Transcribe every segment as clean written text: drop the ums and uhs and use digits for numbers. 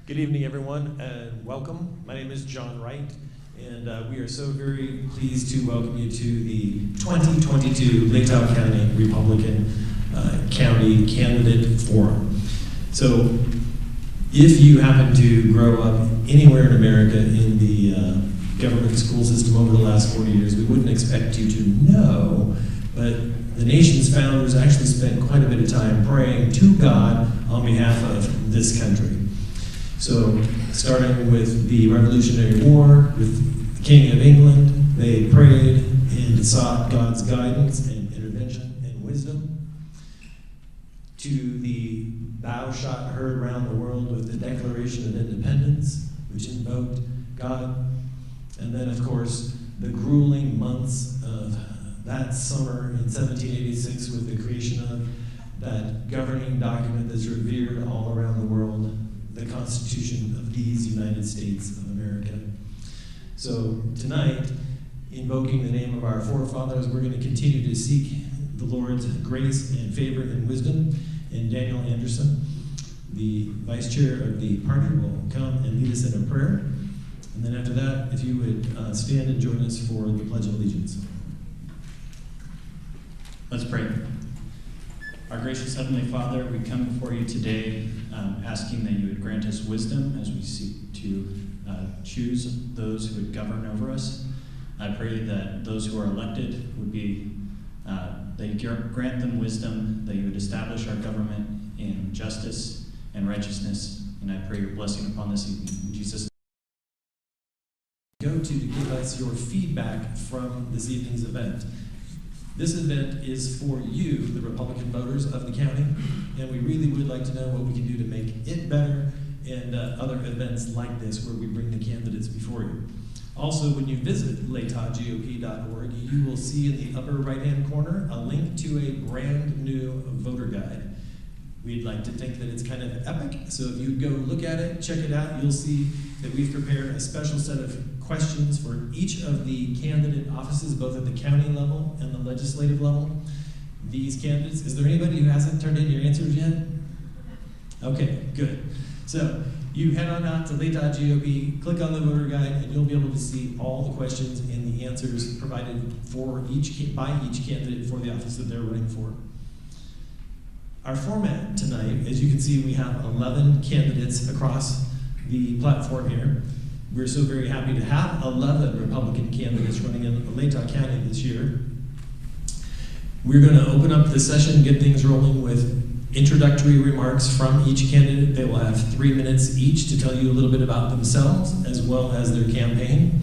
Good evening, everyone, and welcome. My name is John Wright, and we are so very pleased to welcome you to the 2022 Latah County Republican County Candidate Forum. So, if you happen to grow up anywhere in America in the government school system over the last 40 years, we wouldn't expect you to know, but the nation's founders actually spent quite a bit of time praying to God on behalf of this country. So, starting with the Revolutionary War, with the King of England, they prayed and sought God's guidance and intervention and wisdom. To the bow shot heard around the world with the Declaration of Independence, which invoked God. And then, of course, the grueling months of that summer in 1786 with the creation of that governing document that's revered all around the world, the Constitution of these United States of America. So tonight, invoking the name of our forefathers, we're going to continue to seek the Lord's grace and favor and wisdom. And Daniel Anderson, the vice chair of the party, will come and lead us in a prayer. And then after that, if you would stand and join us for the Pledge of Allegiance. Let's pray. Our gracious Heavenly Father, we come before you today asking that you would grant us wisdom as we seek to choose those who would govern over us. I pray that those who are elected would be, that you grant them wisdom, that you would establish our government in justice and righteousness. And I pray your blessing upon this evening. In Jesus' name. Go to give us your feedback from this evening's event. This event is for you, the Republican voters of the county, and we really would like to know what we can do to make it better and other events like this where we bring the candidates before you. Also, when you visit latahgop.org, you will see in the upper right-hand corner a link to a brand new voter guide. We'd like to think that it's kind of epic, so if you go look at it, check it out, you'll see that we've prepared a special set of questions for each of the candidate offices, both at the county level and the legislative level. These candidates, is there anybody who hasn't turned in your answers yet? Okay, good. So you head on out to Latah GOP, click on the voter guide, and you'll be able to see all the questions and the answers provided for by each candidate for the office that they're running for. Our format tonight, as you can see, we have 11 candidates across the platform here. We're so very happy to have 11 Republican candidates running in Latah County this year. We're going to open up the session, get things rolling with introductory remarks from each candidate. They will have 3 minutes each to tell you a little bit about themselves as well as their campaign.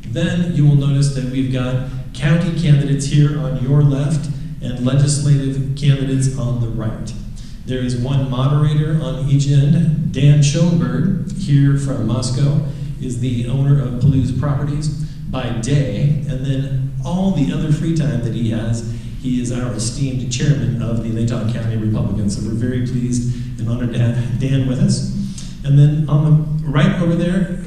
Then you will notice that we've got county candidates here on your left and legislative candidates on the right. There is one moderator on each end. Dan Schoenberg, here from Moscow, is the owner of Palouse Properties by day, and then all the other free time that he has, he is our esteemed chairman of the Latah County Republicans. So we're very pleased and honored to have Dan with us. And then on the right over there,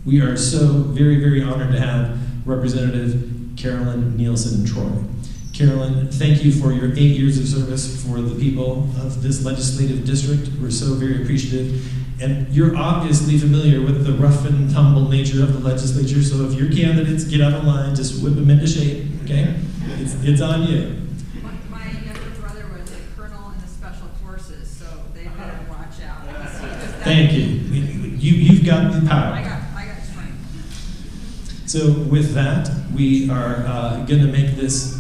we are so very, very honored to have Representative Carolyn Nielsen Troy. Carolyn, thank you for your 8 years of service for the people of this legislative district. We're so very appreciative. And you're obviously familiar with the rough and tumble nature of the legislature, so if your candidates get out of line, just whip them into shape, okay? It's on you. My younger brother was a colonel in the Special Forces, so they better watch out. Thank you. You've got the power. I got strength. So with that, we are going to make this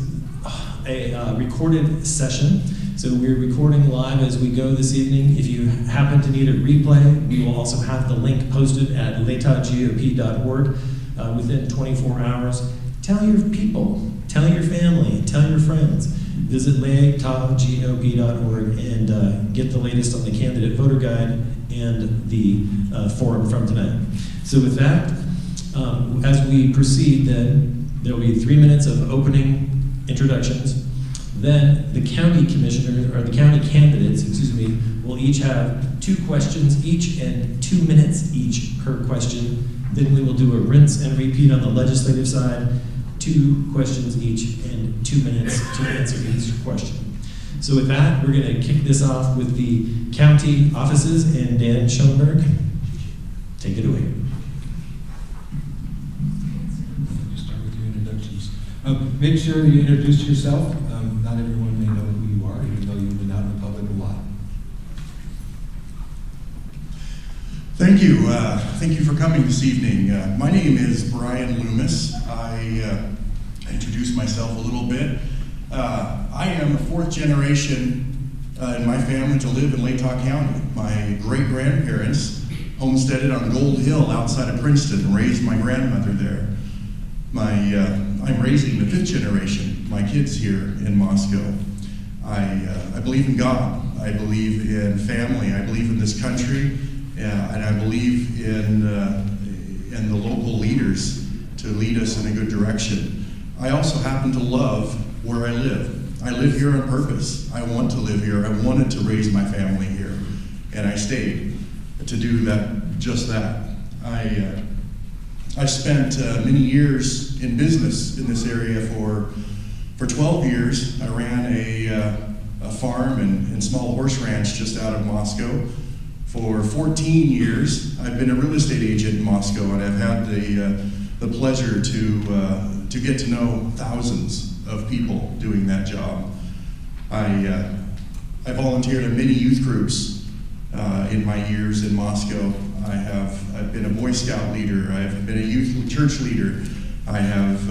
a recorded session. So we're recording live as we go this evening. If you happen to need a replay, we will also have the link posted at latahgop.org within 24 hours. Tell your people, tell your family, tell your friends. Visit latahgop.org and get the latest on the candidate voter guide and the forum from tonight. So with that, as we proceed, then there will be 3 minutes of opening introductions. Then the county commissioners, or the county candidates, will each have 2 questions each and 2 minutes each per question. Then we will do a rinse and repeat on the legislative side, 2 questions each and 2 minutes to answer each question. So with that, we're going to kick this off with the county offices and Dan Schoenberg. Take it away. Start with your introductions. Make sure you introduce yourself. Not everyone may know who you are, even though you've been out in the public a lot. Thank you. Thank you for coming this evening. My name is Brian Loomis. I introduce myself a little bit. I am the fourth generation in my family to live in Latah County. My great-grandparents homesteaded on Gold Hill outside of Princeton and raised my grandmother there. I'm raising the fifth generation, my kids here in Moscow. I believe in God. I believe in family. I believe in this country. And I believe in the local leaders to lead us in a good direction. I also happen to love where I live. I live here on purpose. I want to live here. I wanted to raise my family here, and I stayed to do that. Just that. I spent many years in business in this area. For 12 years, I ran a farm and small horse ranch just out of Moscow. For 14 years, I've been a real estate agent in Moscow, and I've had the pleasure to get to know thousands of people doing that job. I volunteered in many youth groups in my years in Moscow. I've been a Boy Scout leader. I've been a youth church leader. I have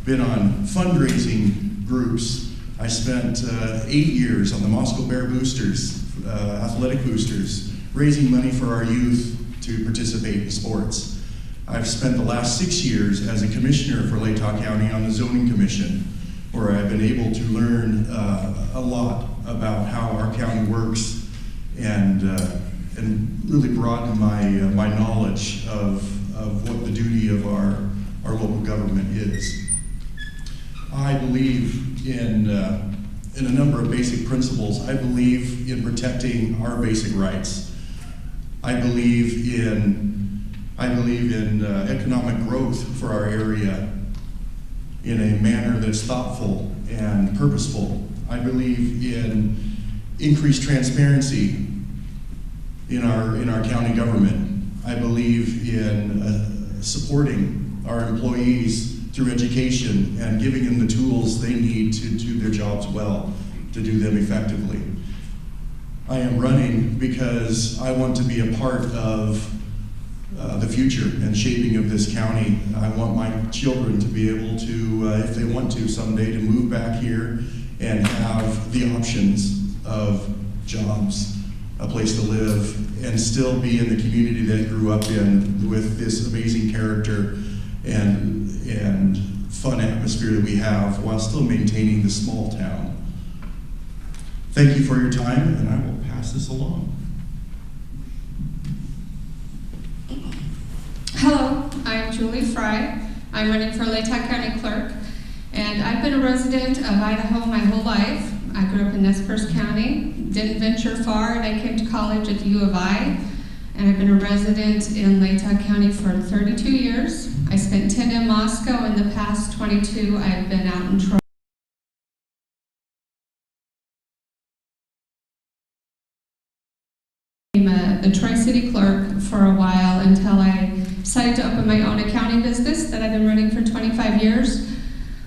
been on fundraising groups. I spent 8 years on the Moscow Bear Boosters, athletic boosters, raising money for our youth to participate in sports. I've spent the last 6 years as a commissioner for Latah County on the Zoning Commission, where I've been able to learn a lot about how our county works and really broaden my knowledge of what the duty of our local government is. I believe in a number of basic principles. I believe in protecting our basic rights. I believe in economic growth for our area in a manner that's thoughtful and purposeful. I believe in increased transparency in our county government. I believe in supporting our employees through education and giving them the tools they need to do their jobs well, to do them effectively. I am running because I want to be a part of the future and shaping of this county. I want my children to be able to, if they want to someday, to move back here and have the options of jobs, a place to live, and still be in the community they grew up in with this amazing character and fun atmosphere that we have while still maintaining the small town. Thank you for your time, and I will pass this along. Hello, I'm Julie Fry. I'm running for Latah County Clerk, and I've been a resident of Idaho my whole life. I grew up in Nez Perce County, didn't venture far, and I came to college at the U of I, and I've been a resident in Latah County for 32 years. I spent 10 in Moscow. In the past 22, I've been out in Troy. The Tri-City Clerk for a while until I decided to open my own accounting business that I've been running for 25 years,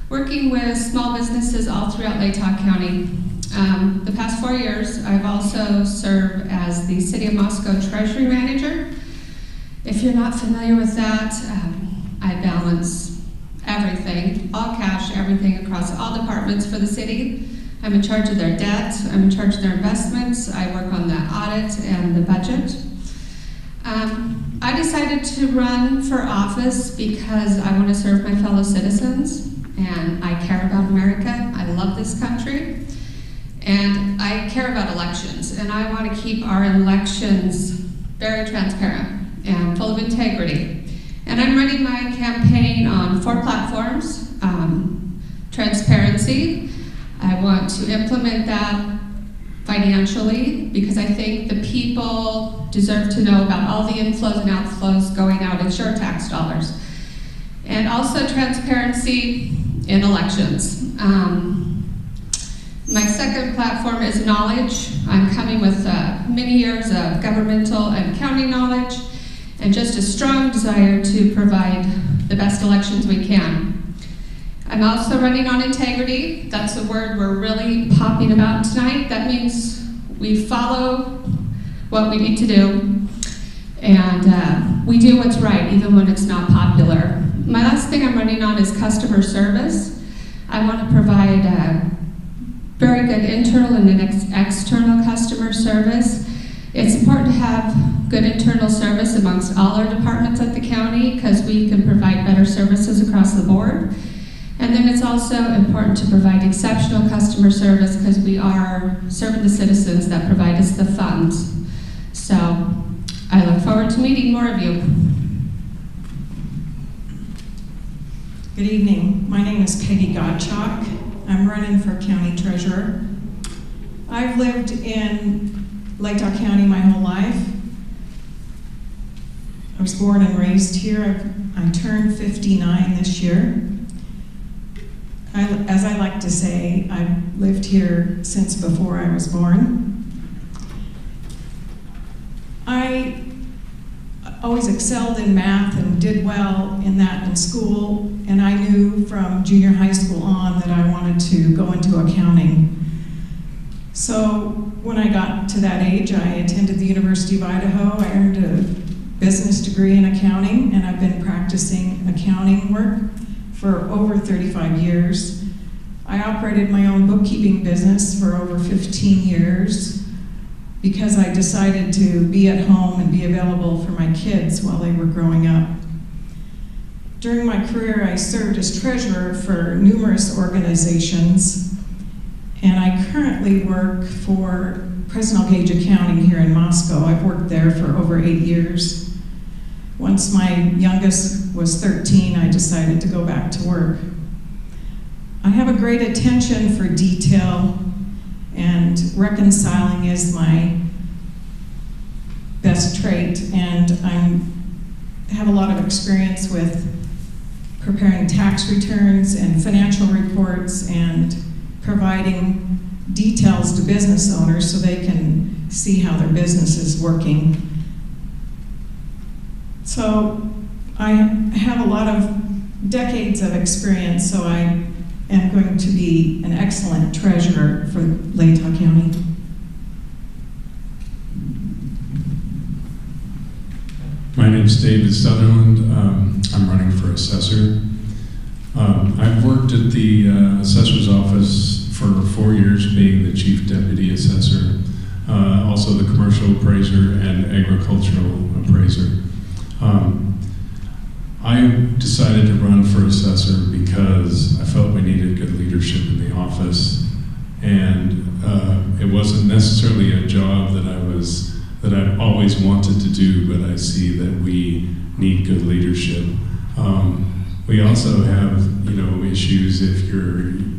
working with small businesses all throughout Latah County. The past 4 years, I've also served as the City of Moscow Treasury Manager. If you're not familiar with that, I balance everything, all cash, everything across all departments for the city. I'm in charge of their debt, I'm in charge of their investments, I work on the audit and the budget. I decided to run for office because I want to serve my fellow citizens, and I care about America, I love this country, and I care about elections, and I want to keep our elections very transparent and full of integrity. And I'm running my campaign on 4 platforms. Transparency, I want to implement that financially because I think the people deserve to know about all the inflows and outflows going out. It's your tax dollars. And also transparency in elections. My second platform is knowledge. I'm coming with many years of governmental and county knowledge, and just a strong desire to provide the best elections we can. I'm also running on integrity. That's a word we're really popping about tonight. That means we follow what we need to do, and we do what's right, even when it's not popular. My last thing I'm running on is customer service. I want to provide very good internal and external customer service. It's important to have good internal service amongst all our departments at the county because we can provide better services across the board. And then it's also important to provide exceptional customer service because we are serving the citizens that provide us the funds. So I look forward to meeting more of you. Good evening. My name is Peggy Gottschalk. I'm running for county treasurer. I've lived in Latah County my whole life. I was born and raised here. I turned 59 this year. As I like to say, I've lived here since before I was born. I always excelled in math and did well in that in school, and I knew from junior high school on that I wanted to go into accounting. So when I got to that age, I attended the University of Idaho. I earned a business degree in accounting, and I've been practicing accounting work for over 35 years. I operated my own bookkeeping business for over 15 years because I decided to be at home and be available for my kids while they were growing up. During my career, I served as treasurer for numerous organizations, and I currently work for Presnell Gage Accounting here in Moscow. I've worked there for over 8 years. Once my youngest was 13, I decided to go back to work. I have a great attention for detail, and reconciling is my best trait, and I have a lot of experience with preparing tax returns and financial reports and providing details to business owners so they can see how their business is working. So I have a lot of decades of experience, so I am going to be an excellent treasurer for Latah County. My name's David Sutherland. I'm running for Assessor. I've worked at the Assessor's office for 4 years, being the Chief Deputy Assessor, also the Commercial Appraiser and Agricultural Appraiser. I decided to run for Assessor because I felt we needed good leadership in the office, and it wasn't necessarily a job that I've always wanted to do, but I see that we need good leadership. We also have, issues. If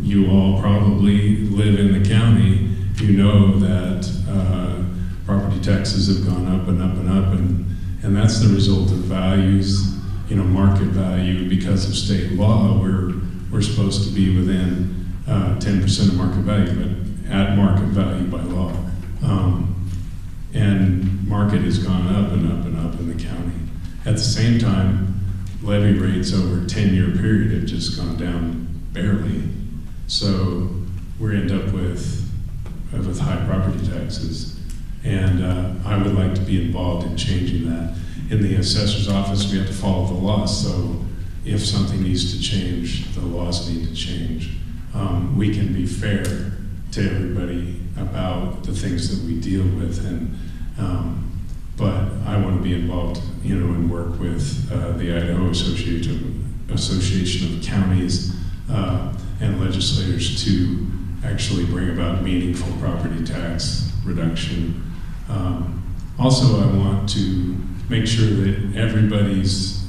you all probably live in the county, you know that property taxes have gone up and up and up, and that's the result of values, market value. Because of state law, we're supposed to be within 10% of market value, but at market value by law. And market has gone up and up and up in the county. At the same time, levy rates over a 10-year period have just gone down barely. So we end up with high property taxes. And I would like to be involved in changing that. In the assessor's office, we have to follow the law. So if something needs to change, the laws need to change. We can be fair to everybody about the things that we deal with, but I want to be involved, and work with the Idaho Association of Counties and legislators to actually bring about meaningful property tax reduction. Also, I want to make sure that everybody's,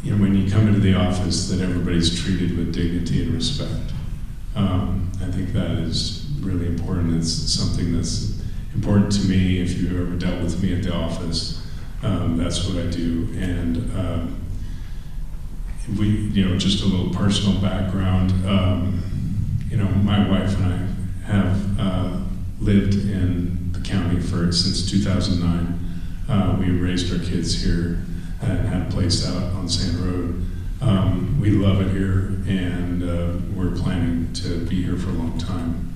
when you come into the office, that everybody's treated with dignity and respect. I think that is really important. It's something that's important to me. If you've ever dealt with me at the office, that's what I do. And just a little personal background. My wife and I have lived in the county since 2009. We raised our kids here and had a place out on Sand Road. We love it here, and we're planning to be here for a long time.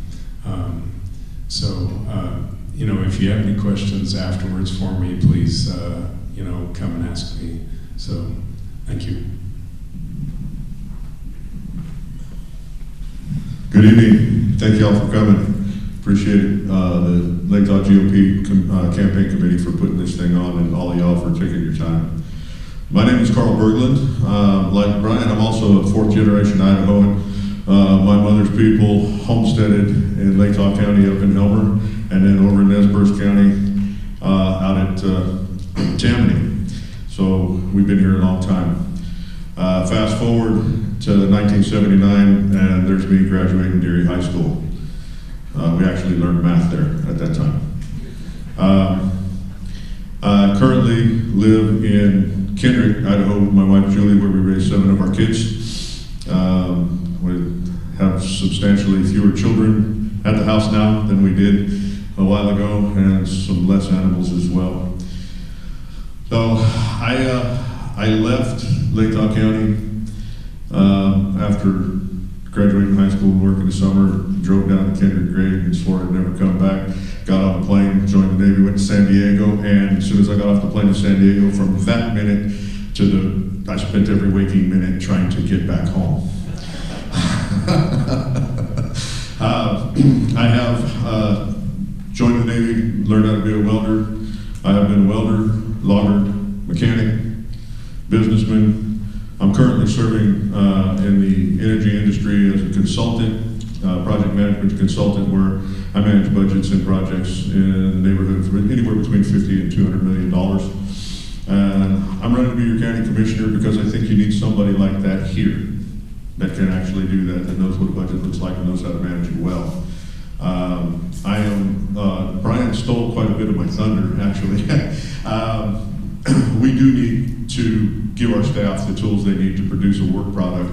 If you have any questions afterwards for me, please, come and ask me. So, thank you. Good evening. Thank you all for coming. Appreciate it. The Latah GOP campaign committee for putting this thing on, and all of y'all for taking your time. My name is Carl Berglund. Like Brian, I'm also a 4th generation Idahoan. My mother's people homesteaded in Latah County up in Elmer, and then over in Nez Perce County out at Tammany. So we've been here a long time. Fast forward to 1979, and there's me graduating Deary High School. We actually learned math there at that time. I currently live in Kendrick, Idaho, with my wife Julie, where we raised 7 of our kids. We have substantially fewer children at the house now than we did a while ago, and some less animals as well. So I left Latah County after graduating high school, working the summer, drove down to Kendrick grade and swore I'd never come back. Got on a plane, joined the Navy, went to San Diego, and as soon as I got off the plane to San Diego, from that minute I spent every waking minute trying to get back home. I have joined the Navy, learned how to be a welder. I have been a welder, logger, mechanic, businessman. I'm currently serving in the energy industry as a consultant, project management consultant, where I manage budgets and projects in the neighborhood of anywhere between $50 and $200 million. And I'm running to be your county commissioner because I think you need somebody like that here that can actually do that knows what a budget looks like and knows how to manage it well. Brian stole quite a bit of my thunder, actually. We do need to give our staff the tools they need to produce a work product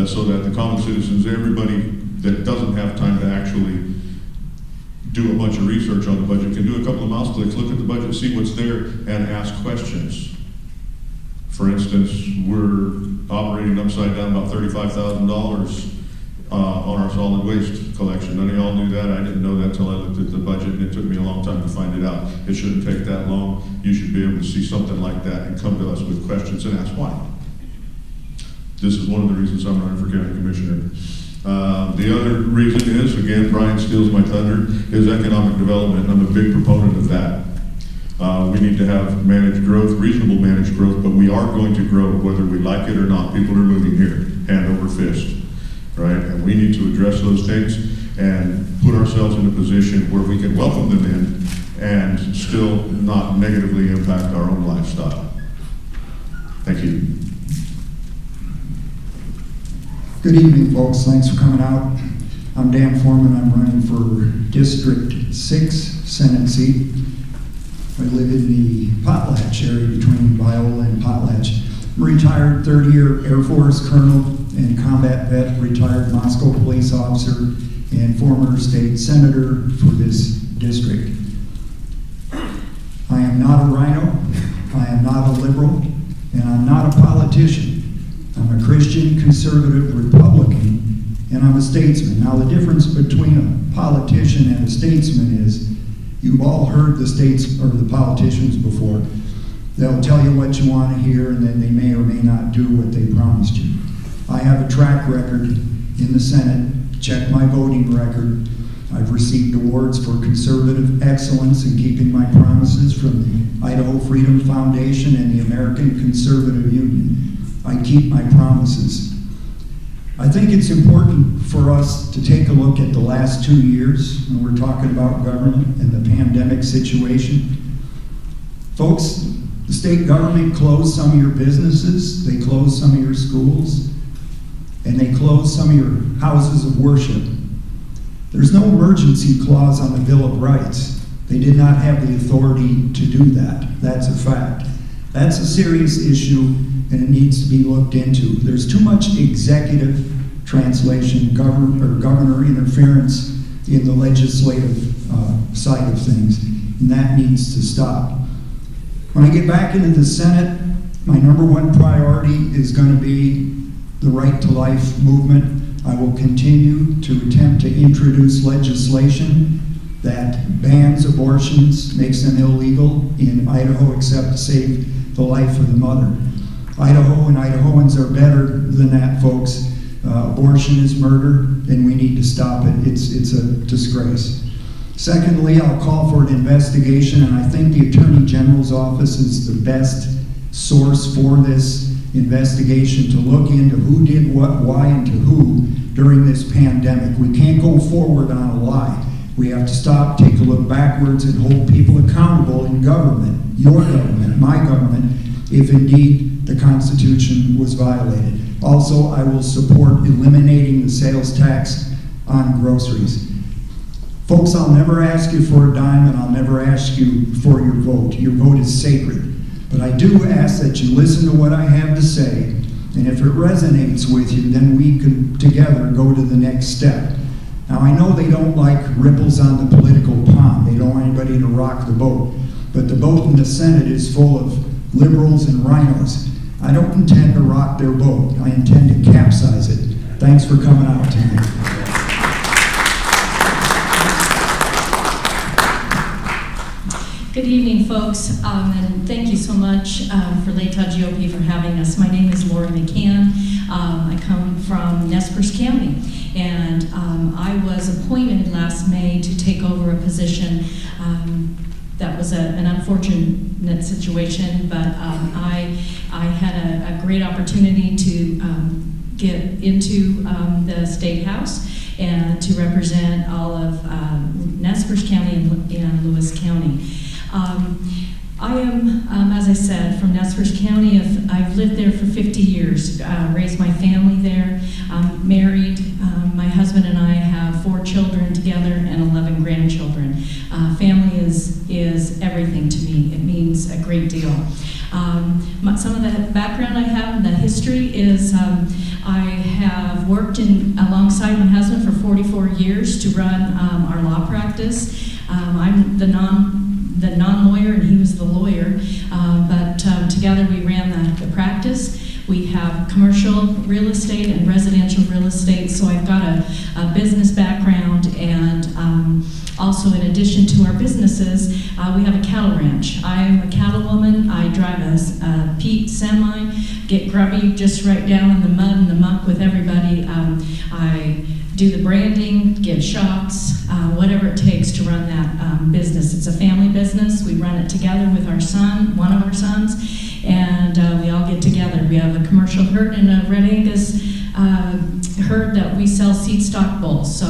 so that the common citizens, everybody that doesn't have time to actually do a bunch of research on the budget, can do a couple of mouse clicks, look at the budget, see what's there, and ask questions. For instance, we're operating upside down about $35,000 on our solid waste collection. None of y'all knew that. I didn't know that until I looked at the budget, and it took me a long time to find it out. It shouldn't take that long. You should be able to see something like that and come to us with questions and ask why. This is one of the reasons I'm running for county commissioner. The other reason is, again, Brian steals my thunder, is economic development. I'm a big proponent of that. We need to have managed growth, reasonable managed growth, but we are going to grow whether we like it or not. People are moving here, hand over fist, right? And we need to address those things and put ourselves in a position where we can welcome them in and still not negatively impact our own lifestyle. Thank you. Good evening, folks. Thanks for coming out. I'm Dan Foreman. I'm running for District 6 Senate seat. I live in the Potlatch area between Viola and Potlatch. I'm a retired 30-year Air Force colonel and combat vet, retired Moscow police officer, and former state senator for this district. I am not a rhino, I am not a liberal, and I'm not a politician. I'm a Christian, conservative, Republican, and I'm a statesman. Now, the difference between a politician and a statesman is you've all heard the politicians before. They'll tell you what you want to hear, and then they may or may not do what they promised you. I have a track record in the Senate. Check my voting record. I've received awards for conservative excellence in keeping my promises from the Idaho Freedom Foundation and the American Conservative Union. I keep my promises. I think it's important for us to take a look at the last 2 years when we're talking about government and the pandemic situation. Folks, the state government closed some of your businesses, they closed some of your schools, and they closed some of your houses of worship. There's no emergency clause on the Bill of Rights. They did not have the authority to do that. That's a fact. That's a serious issue, and it needs to be looked into. There's too much executive translation, governor interference in the legislative side of things, and that needs to stop. When I get back into the Senate, my number one priority is going to be the Right to Life movement. I will continue to attempt to introduce legislation that bans abortions, makes them illegal in Idaho except to save the life of the mother. Idaho and Idahoans are better than that, folks. Abortion is murder, and we need to stop it. It's a disgrace. Secondly, I'll call for an investigation, and I think the Attorney General's office is the best source for this investigation to look into who did what, why, and to who during this pandemic. We can't go forward on a lie. We have to stop, take a look backwards, and hold people accountable in government, your government, my government, if indeed the Constitution was violated. Also, I will support eliminating the sales tax on groceries. Folks, I'll never ask you for a dime, and I'll never ask you for your vote. Your vote is sacred. But I do ask that you listen to what I have to say, and if it resonates with you, then we can together go to the next step. Now, I know they don't like ripples on the political pond. They don't want anybody to rock the boat. But the boat in the Senate is full of liberals and rhinos. I don't intend to rock their boat. I intend to capsize it. Thanks for coming out tonight. Good evening, folks, and thank you so much for Latah GOP for having us. My name is McCann. I come from Nez Perce County, and I was appointed last May to take over a position that was an unfortunate situation, but I had a great opportunity to get into the State House and to represent all of Nez Perce County and Lewis County. I am, as I said, from Nez Perce County. I've lived there for 50 years, raised my family there, married. My husband and I have 4 children together and 11 grandchildren. Family is everything to me. It means a great deal. Some of the background I have and the history is I have worked alongside my husband for 44 years to run our law practice. I'm the non-lawyer and he was the lawyer, but together we ran the practice. We have commercial real estate and residential real estate, so I've got a business background, and also in addition to our businesses, we have a cattle ranch. I'm a cattle woman. I drive a Pete semi, get grubby just right down in the mud and the muck with everybody. I do the branding, give shots, whatever it takes to run that business. It's a family business. We run it together with our son, one of our sons, and we all get together. We have a commercial herd and a Red Angus herd that we sell seed stock bulls.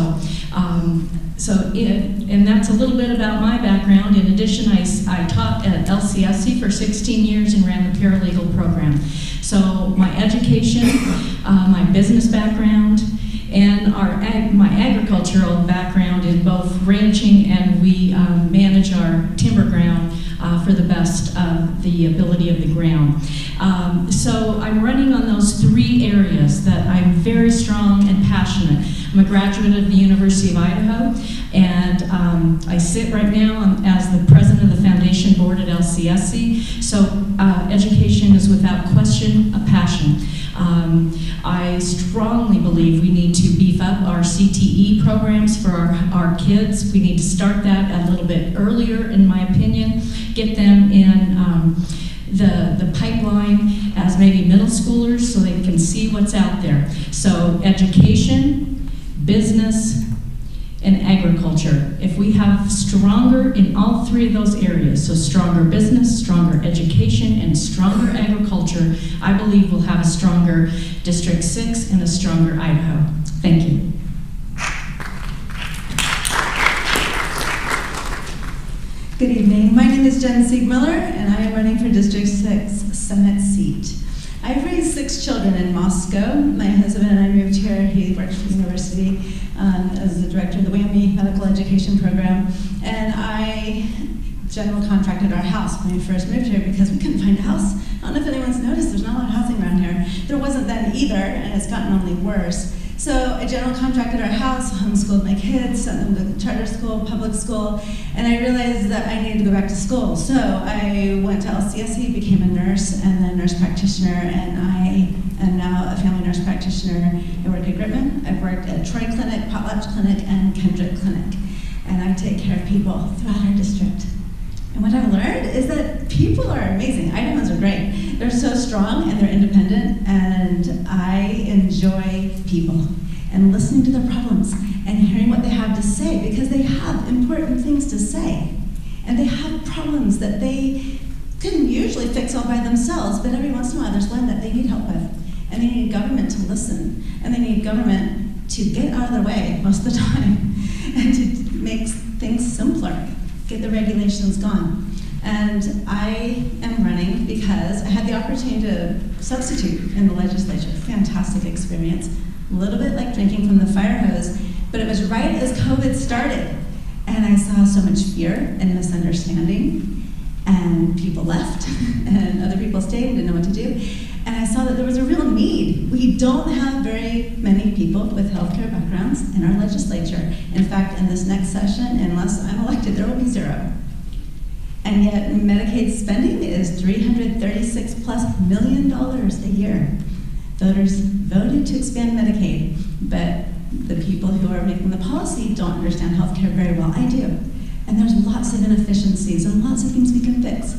And that's a little bit about my background. In addition, I taught at LCSC for 16 years and ran the paralegal program. So my education, my business background, and my agricultural background in both ranching, and we manage our timber ground for the best of the ability of the ground. So I'm running on those 3 areas that I'm very strong and passionate. I'm a graduate of the University of Idaho, and I sit right now as the president of the foundation board at LCSC. So education is without question a passion. I strongly believe we need to beef up our CTE programs for our kids. We need to start that a little bit earlier, in my opinion, get them in the pipeline as maybe middle schoolers so they can see what's out there. So education, business, and agriculture. If we have stronger in all 3 of those areas, so stronger business, stronger education, and stronger agriculture, I believe we'll have a stronger District 6 and a stronger Idaho. Thank you. Good evening. My name is Jen Seegmiller, and I am running for District 6 Senate seat. I've raised 6 children in Moscow. My husband and I moved here. He works for the university as the director of the WAMI medical education program. And I general contracted our house when we first moved here because we couldn't find a house. I don't know if anyone's noticed, there's not a lot of housing around here. There wasn't then either, and it's gotten only worse. So I general contracted our house, homeschooled my kids, sent them to charter school, public school, and I realized that I needed to go back to school. So I went to LCSE, became a nurse and then nurse practitioner, and I am now a family nurse practitioner. I work at Gritman, I've worked at Troy Clinic, Potlatch Clinic, and Kendrick Clinic, and I take care of people throughout our district. And what I've learned is that people are amazing. Idahans are great. They're so strong and they're independent, and I enjoy people and listening to their problems and hearing what they have to say, because they have important things to say. And they have problems that they can usually fix all by themselves, but every once in a while there's one that they need help with. And they need government to listen, and they need government to get out of their way most of the time and to make things simpler. Get the regulations gone. And I am running because I had the opportunity to substitute in the legislature. Fantastic experience. A little bit like drinking from the fire hose, but it was right as COVID started. And I saw so much fear and misunderstanding, and people left, and other people stayed and didn't know what to do. And I saw that there was a real need. We don't have very many people with healthcare backgrounds in our legislature. In fact, in this next session, unless I'm elected, there will be 0. And yet Medicaid spending is $336+ million a year. Voters voted to expand Medicaid, but the people who are making the policy don't understand healthcare very well. I do. And there's lots of inefficiencies and lots of things we can fix.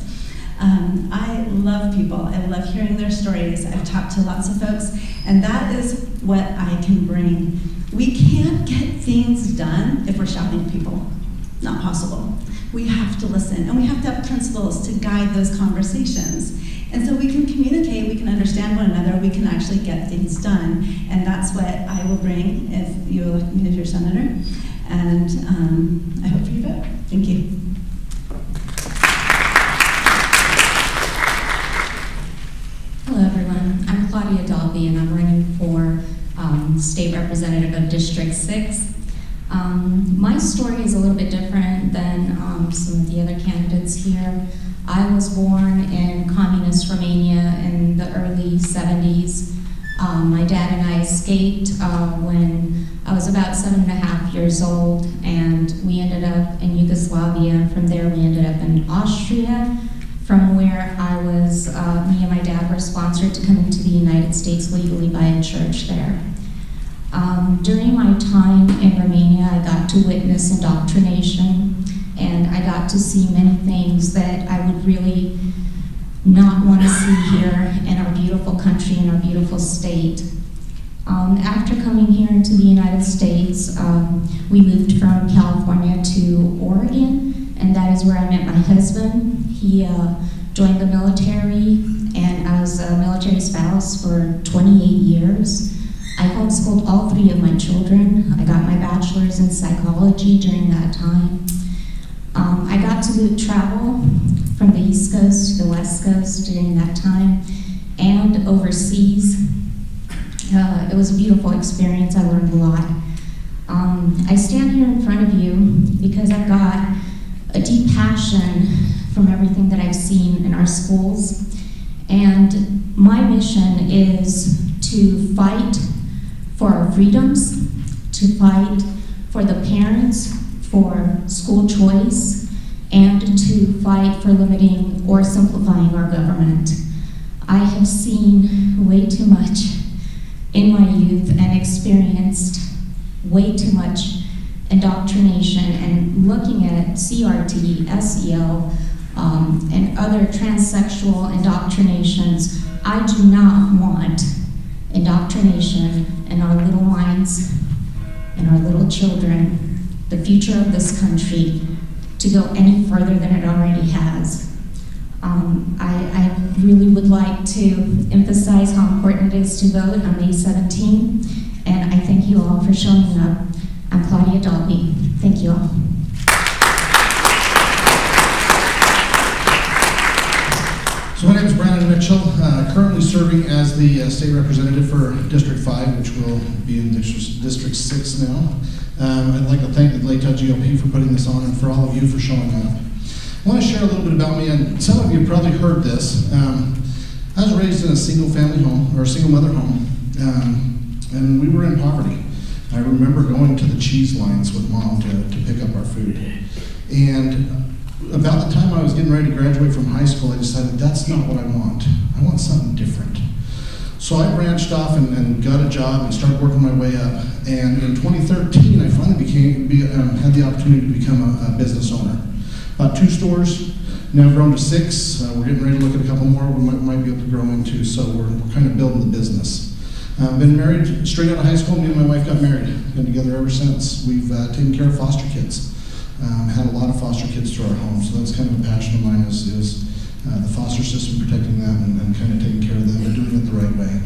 I love people. I love hearing their stories. I've talked to lots of folks, and that is what I can bring. We can't get things done if we're shouting at people. Not possible. We have to listen, and we have to have principles to guide those conversations. And so we can communicate, we can understand one another, we can actually get things done. And that's what I will bring if you elect me as your senator. And I hope for your vote. Thank you. Hello everyone, I'm Claudia Dalby and I'm running for State Representative of District 6. My story is a little bit different than some of the other candidates here. I was born in communist Romania in the early 70s. My dad and I escaped when I was about 7.5 years old, and we ended up in Yugoslavia. From there we ended up in Austria, from where I was, me and my dad were sponsored to come into the United States legally by a church there. During my time in Romania, I got to witness indoctrination, and I got to see many things that I would really not want to see here in our beautiful country, in our beautiful state. After coming here to the United States, we moved from California to Oregon, and that is where I met my husband. He joined the military, and I was a military spouse for 28 years. I homeschooled all 3 of my children. I got my bachelor's in psychology during that time. I got to travel from the East Coast to the West Coast during that time, and overseas. It was a beautiful experience. I learned a lot. I stand here in front of you because I've got a deep passion from everything that I've seen in our schools, and my mission is to fight for our freedoms, to fight for the parents, for school choice, and to fight for limiting or simplifying our government. I have seen way too much in my youth and experienced way too much indoctrination, and looking at CRT, SEL, and other transsexual indoctrinations. I do not want indoctrination in our little minds and our little children, the future of this country, to go any further than it already has. I really would like to emphasize how important it is to vote on May 17, and I thank you all for showing up. I'm Claudia Dalby. Thank you all. So my name is Brandon Mitchell, currently serving as the state representative for District 5, which will be in District 6 now. I'd like to thank the Latah GOP for putting this on, and for all of you for showing up. I want to share a little bit about me, and some of you have probably heard this. I was raised in a single family home, or a single mother home. and we were in poverty. I remember going to the cheese lines with Mom to pick up our food. And about the time I was getting ready to graduate from high school, I decided that's not what I want. I want something different. So I branched off and got a job and started working my way up. And in 2013, I finally had the opportunity to become a business owner. About 2 stores, now grown to 6. We're getting ready to look at a couple more we might be able to grow into. So we're kind of building the business. Been married straight out of high school. Me and my wife got married. Been together ever since. We've taken care of foster kids. Had a lot of foster kids through our home, so that's kind of a passion of mine is the foster system, protecting them and kind of taking care of them and doing it the right way.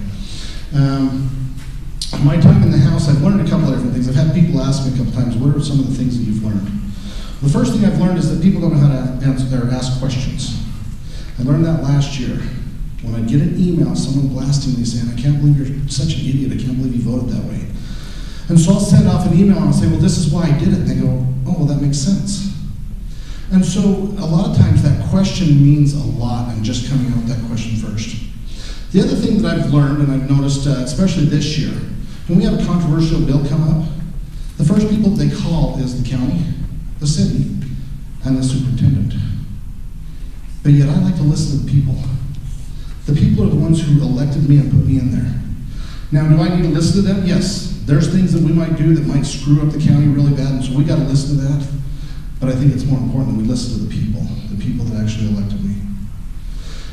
My time in the house, I've learned a couple of different things. I've had people ask me a couple times, what are some of the things that you've learned? The first thing I've learned is that people don't know how to answer or ask questions. I learned that last year. When I get an email, someone blasting me saying, I can't believe you're such an idiot, I can't believe you voted that way. And so I'll send off an email and I'll say, well, this is why I did it. And they go, oh, well, that makes sense. And so a lot of times that question means a lot, and just coming out with that question first. The other thing that I've learned, and I've noticed, especially this year, when we have a controversial bill come up, the first people they call is the county, the city, and the superintendent. But yet I like to listen to the people. The people are the ones who elected me and put me in there. Now, do I need to listen to them? Yes. There's things that we might do that might screw up the county really bad, and so we got to listen to that. But I think it's more important that we listen to the people that actually elected me.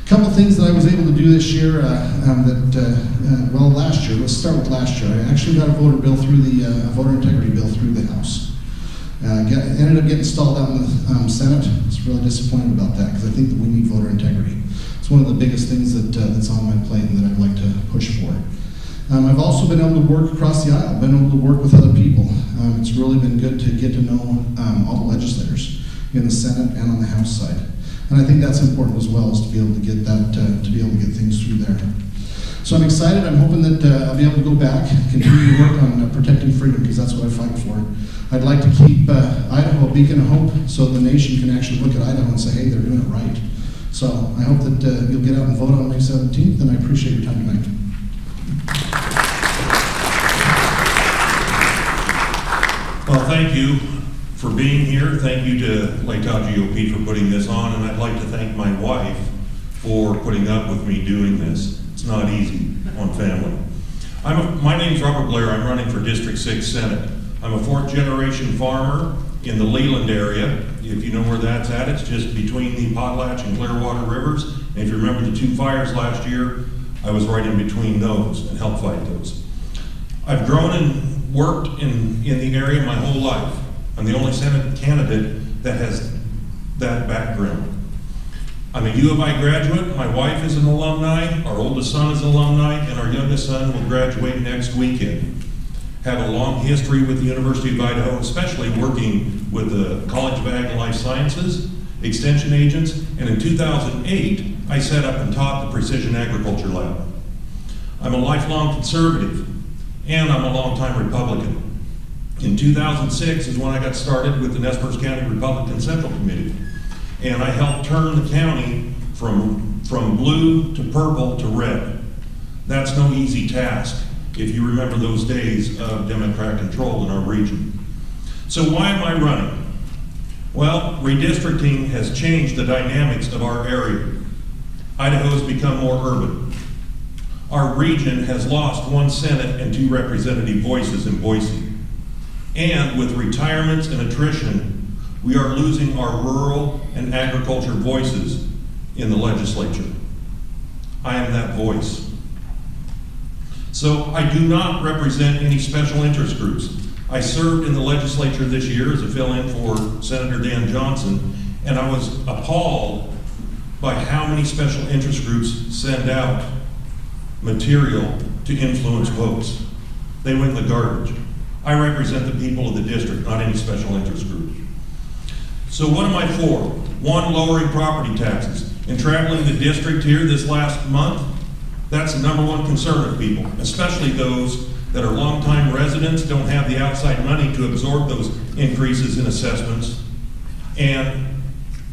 A couple of things that I was able to do this year, last year, let's start with last year. I actually got a voter integrity bill through the House. Ended up getting stalled out in the Senate. I was really disappointed about that because I think that we need voter integrity. It's one of the biggest things that's on my plate and that I'd like to push for. I've also been able to work across the aisle, been able to work with other people. It's really been good to get to know all the legislators in the Senate and on the House side. And I think that's important as well, is to be able to get that, to be able to get things through there. So I'm excited. I'm hoping that I'll be able to go back, continue to work on protecting freedom, because that's what I fight for. I'd like to keep Idaho a beacon of hope so the nation can actually look at Idaho and say, hey, they're doing it right. So I hope that you'll get out and vote on May 17th, and I appreciate your time tonight. Well, thank you for being here. Thank you to Latah GOP for putting this on, and I'd like to thank my wife for putting up with me doing this. It's not easy on family. My name's Robert Blair. I'm running for District 6 Senate. I'm a 4th-generation farmer in the Leland area. If you know where that's at, it's just between the Potlatch and Clearwater rivers. And if you remember the 2 fires last year, I was right in between those and helped fight those. I've grown and worked in the area my whole life. I'm the only Senate candidate that has that background. I'm a U of I graduate. My wife is an alumni. Our oldest son is an alumni, and our youngest son will graduate next weekend. Have a long history with the University of Idaho, especially working with the College of Ag and Life Sciences, extension agents, and in 2008, I set up and taught the Precision Agriculture Lab. I'm a lifelong conservative, and I'm a longtime Republican. In 2006 is when I got started with the Moscow County Republican Central Committee, and I helped turn the county from blue to purple to red. That's no easy task, if you remember those days of Democrat control in our region. So why am I running? Well, redistricting has changed the dynamics of our area. Idaho has become more urban. Our region has lost 1 Senate and 2 representative voices in Boise. And with retirements and attrition, we are losing our rural and agriculture voices in the legislature. I am that voice. So I do not represent any special interest groups. I served in the legislature this year as a fill-in for Senator Dan Johnson, and I was appalled by how many special interest groups send out material to influence votes. They went in the garbage. I represent the people of the district, not any special interest group. So what am I for? 1, lowering property taxes. In traveling the district here this last month, that's the #1 concern of people, especially those that are longtime residents, don't have the outside money to absorb those increases in assessments, and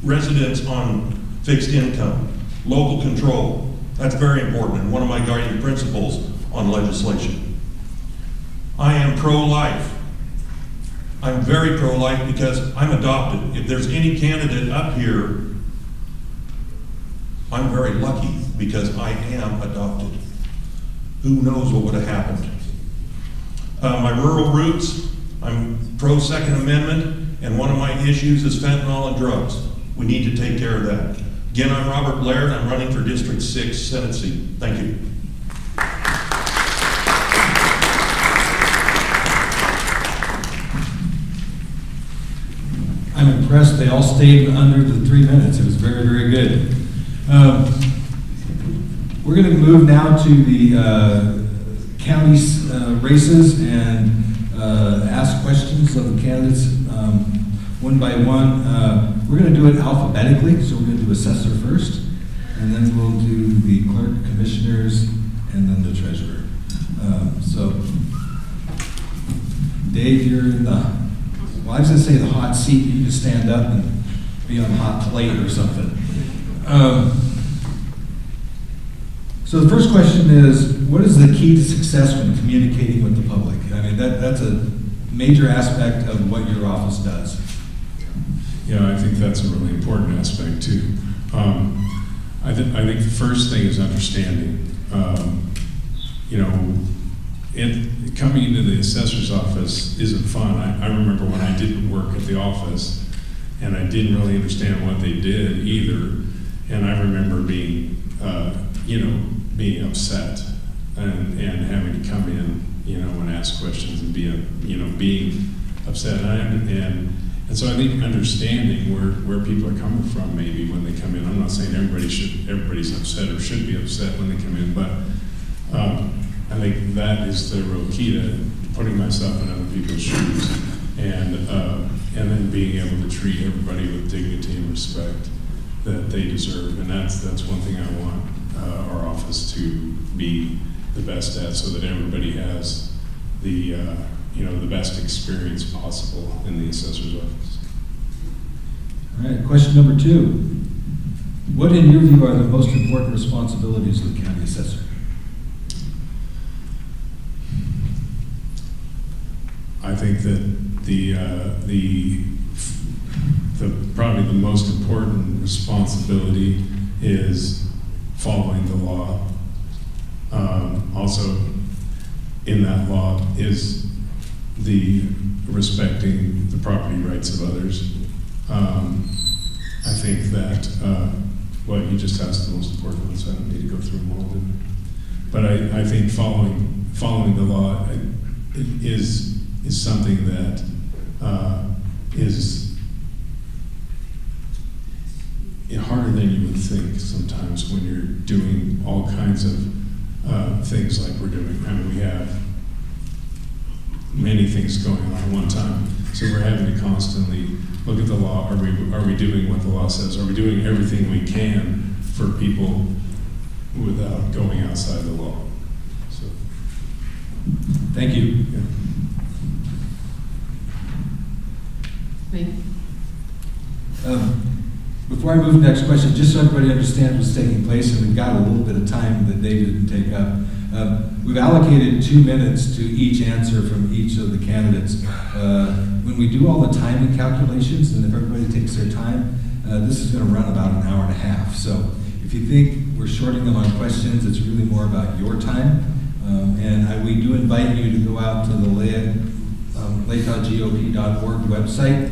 residents on fixed income, local control. That's very important and one of my guiding principles on legislation. I am pro-life. I'm very pro-life because I'm adopted. If there's any candidate up here, I'm very lucky because I am adopted. Who knows what would have happened? My rural roots, I'm pro-Second Amendment, and one of my issues is fentanyl and drugs. We need to take care of that. Again, I'm Robert Blair, and I'm running for District 6 Senate seat. Thank you. I'm impressed they all stayed under the 3 minutes. It was very, very good. We're going to move now to the county races and ask questions of the candidates one by one. We're going to do it alphabetically, so we're going to do assessor first, and then we'll do the clerk, commissioners, and then the treasurer. So, Dave, you're in the, well, I was going to say the hot seat. You can stand up and be on a hot plate or something. So the first question is, what is the key to success when communicating with the public? I mean, that's a major aspect of what your office does. Yeah, I think that's a really important aspect too. I think the first thing is understanding. Coming into the assessor's office isn't fun. I remember when I didn't work at the office and I didn't really understand what they did either. And I remember being upset and having to come in, and ask questions and being upset. And so I think understanding where people are coming from maybe when they come in. I'm not saying everybody's upset or should be upset when they come in, but I think that is the real key to putting myself in other people's shoes and then being able to treat everybody with dignity and respect that they deserve. And that's one thing I want our office to be the best at, so that everybody has the best experience possible in the assessor's office. All right, question number 2. What in your view are the most important responsibilities of the county assessor? I think that probably the most important responsibility is following the law. Also, in that law is the respecting the property rights of others. I think that what you just asked the most important one, so I don't need to go through them all. But I think following the law is something that is harder than you would think sometimes when you're doing all kinds of things like we're doing. I mean, we have many things going on at one time, so we're having to constantly look at the law. Are we doing what the law says? Are we doing everything we can for people without going outside the law? So, thank you. Yeah. Before I move to the next question, just so everybody understands what's taking place, and we've got a little bit of time that David didn't take up. We've allocated 2 minutes to each answer from each of the candidates. When we do all the timing calculations, and if everybody takes their time, this is going to run about an hour and a half. So if you think we're shorting them on questions, it's really more about your time. We do invite you to go out to the LatahGOP.org website.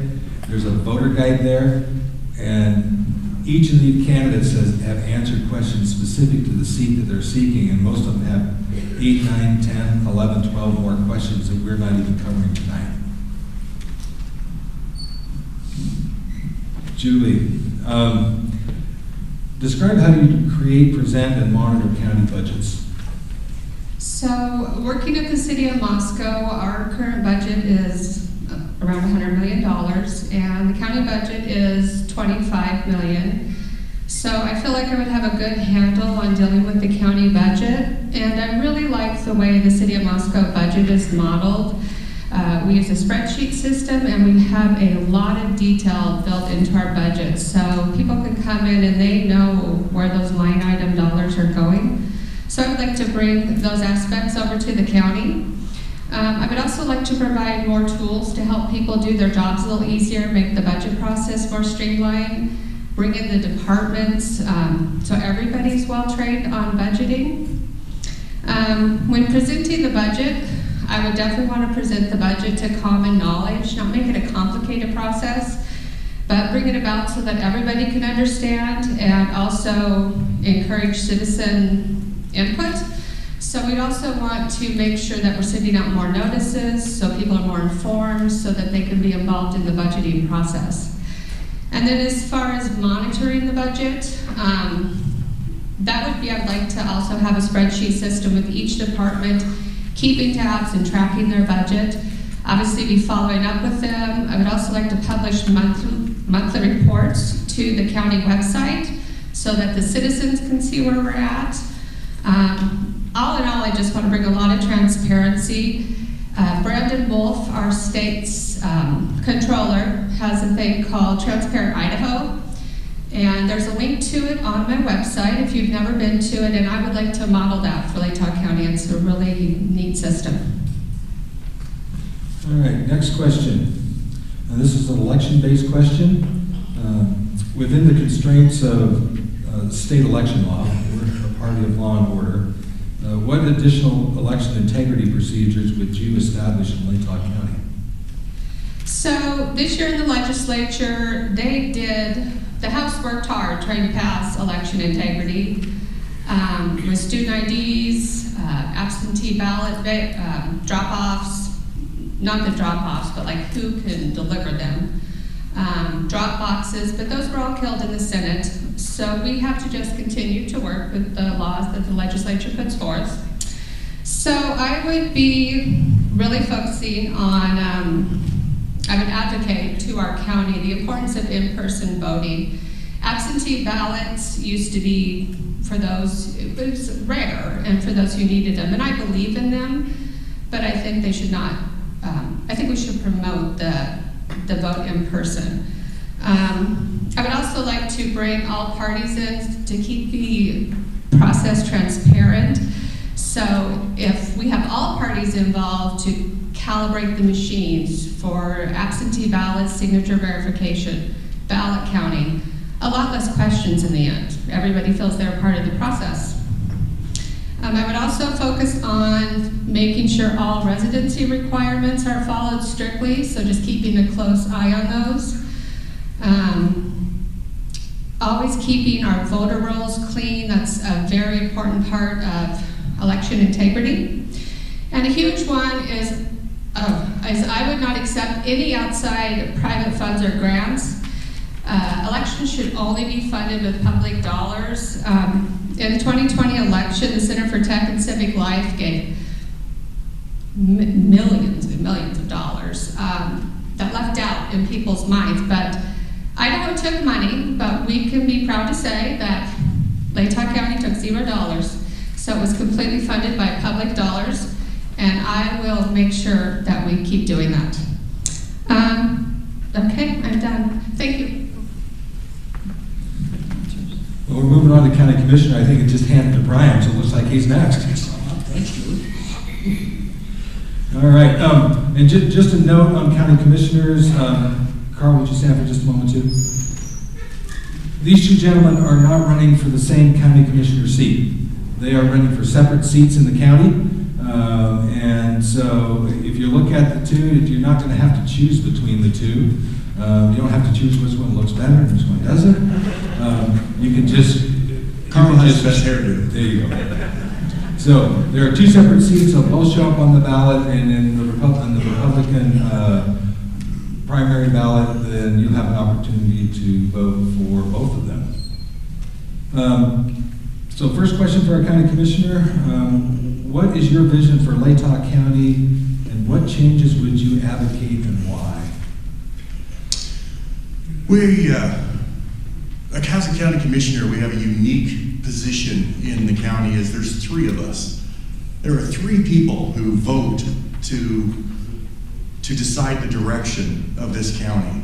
There's a voter guide there, and each of the candidates have answered questions specific to the seat that they're seeking, and most of them have 8, 9, 10, 11, 12 more questions that we're not even covering tonight. Julie, describe how you create, present, and monitor county budgets. So, working at the city of Moscow, our current budget is around $100 million, and the county budget is $25 million. So I feel like I would have a good handle on dealing with the county budget, and I really like the way the city of Moscow budget is modeled. We use a spreadsheet system, and we have a lot of detail built into our budget, so people can come in and they know where those line item dollars are going. So I would like to bring those aspects over to the county. I would also like to provide more tools to help people do their jobs a little easier, make the budget process more streamlined, bring in the departments so everybody's well trained on budgeting. When presenting the budget, I would definitely want to present the budget to common knowledge, not make it a complicated process, but bring it about so that everybody can understand and also encourage citizen input. So we'd also want to make sure that we're sending out more notices so people are more informed so that they can be involved in the budgeting process. And then as far as monitoring the budget, that would be, I'd like to also have a spreadsheet system with each department keeping tabs and tracking their budget. Obviously be following up with them. I would also like to publish monthly reports to the county website so that the citizens can see where we're at. All in all, I just want to bring a lot of transparency. Brandon Wolf, our state's controller, has a thing called Transparent Idaho, and there's a link to it on my website if you've never been to it, and I would like to model that for Latah County. It's a really neat system. All right, next question. This is an election-based question. Within the constraints of state election law, we're a party of law and order, what additional election integrity procedures would you establish in Latah County? So this year in the legislature, the House worked hard trying to pass election integrity with student IDs, absentee ballot drop-offs, not the drop-offs, but like who can deliver them, drop boxes, but those were all killed in the Senate. So we have to just continue to work with the laws that the legislature puts forth. So I would be really focusing on, I would advocate to our county the importance of in-person voting. Absentee ballots used to be for those, it was rare, and for those who needed them, and I believe in them, but I think they should not, I think we should promote the vote in person. I would also like to bring all parties in to keep the process transparent. So if we have all parties involved to calibrate the machines for absentee ballots, signature verification, ballot counting, a lot less questions in the end. Everybody feels they're part of the process. I would also focus on making sure all residency requirements are followed strictly, so just keeping a close eye on those. Always keeping our voter rolls clean. That's a very important part of election integrity. And a huge one is I would not accept any outside private funds or grants. Elections should only be funded with public dollars. In the 2020 election, the Center for Tech and Civic Life gave millions and millions of dollars that left out in people's minds. But Idaho took money, but we can be proud to say that Latah County took $0. So it was completely funded by public dollars, and I will make sure that we keep doing that. Okay, I'm done. Thank you. Well, we're moving on to County Commissioner. I think it just handed to Brian, so it looks like he's next. Thanks, Julie. All right, and just a note on County Commissioners. Carl, would you stand for just a moment, too? These two gentlemen are not running for the same County Commissioner seat. They are running for separate seats in the county. And so if you look at the two, you're not going to have to choose between the two. You don't have to choose which one looks better and which one doesn't. You can just... Carl has the best hairdo. There you go. So there are two separate seats. They'll both show up on the ballot, and in the Republican primary ballot, then you'll have an opportunity to vote for both of them. So first question for our County Commissioner. What is your vision for Latah County, and what changes would you advocate and why? We, as a county commissioner, we have a unique position in the county as there's three of us. There are three people who vote to decide the direction of this county.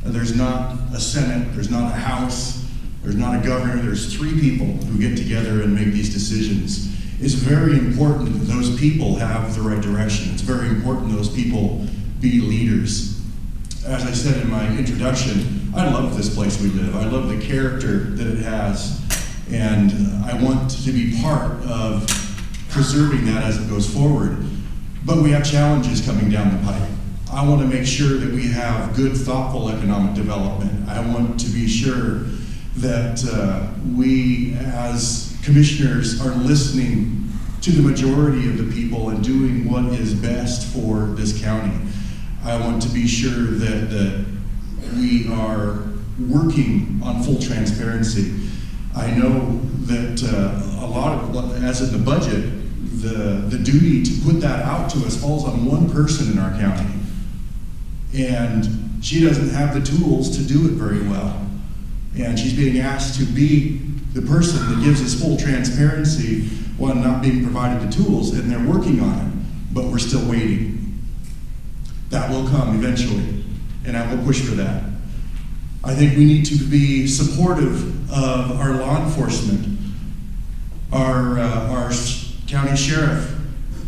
There's not a Senate, there's not a House, there's not a governor, there's three people who get together and make these decisions. it's very important that those people have the right direction. It's very important those people be leaders. As I said in my introduction, I love this place we live. I love the character that it has, and I want to be part of preserving that as it goes forward. But we have challenges coming down the pipe. I want to make sure that we have good, thoughtful economic development. I want to be sure that we as commissioners are listening to the majority of the people and doing what is best for this county. I want to be sure that we are working on full transparency. I know that a lot of, as in the budget, the duty to put that out to us falls on one person in our county. And she doesn't have the tools to do it very well. And she's being asked to be the person that gives us full transparency while not being provided the tools, and they're working on it, but we're still waiting. That will come eventually, and I will push for that. I think we need to be supportive of our law enforcement. Our county sheriff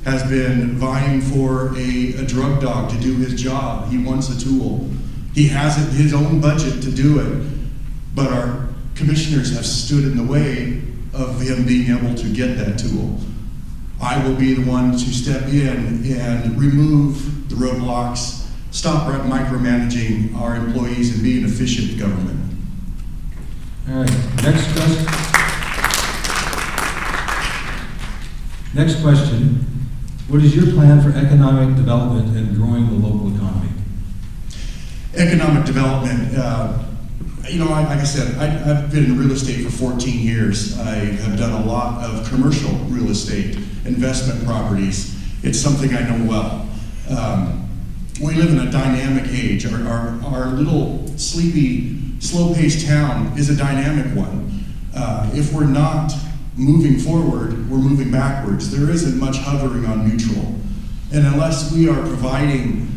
has been vying for a drug dog to do his job. He wants a tool. He has it in his own budget to do it, but our commissioners have stood in the way of him being able to get that tool. I will be the one to step in and remove the roadblocks, stop micromanaging our employees, and be an efficient government. All right, next question. Next question. What is your plan for economic development and growing the local economy? Economic development, like I said, I've been in real estate for 14 years. I have done a lot of commercial real estate, investment properties. It's something I know well. We live in a dynamic age. Our little sleepy, slow-paced town is a dynamic one. If we're not moving forward, we're moving backwards. There isn't much hovering on neutral. And unless we are providing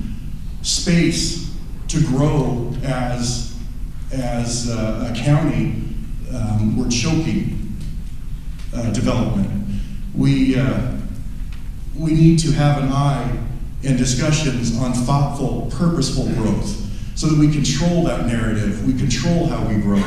space to grow as a county, we're choking development. We need to have an eye and discussions on thoughtful, purposeful growth so that we control that narrative, we control how we grow,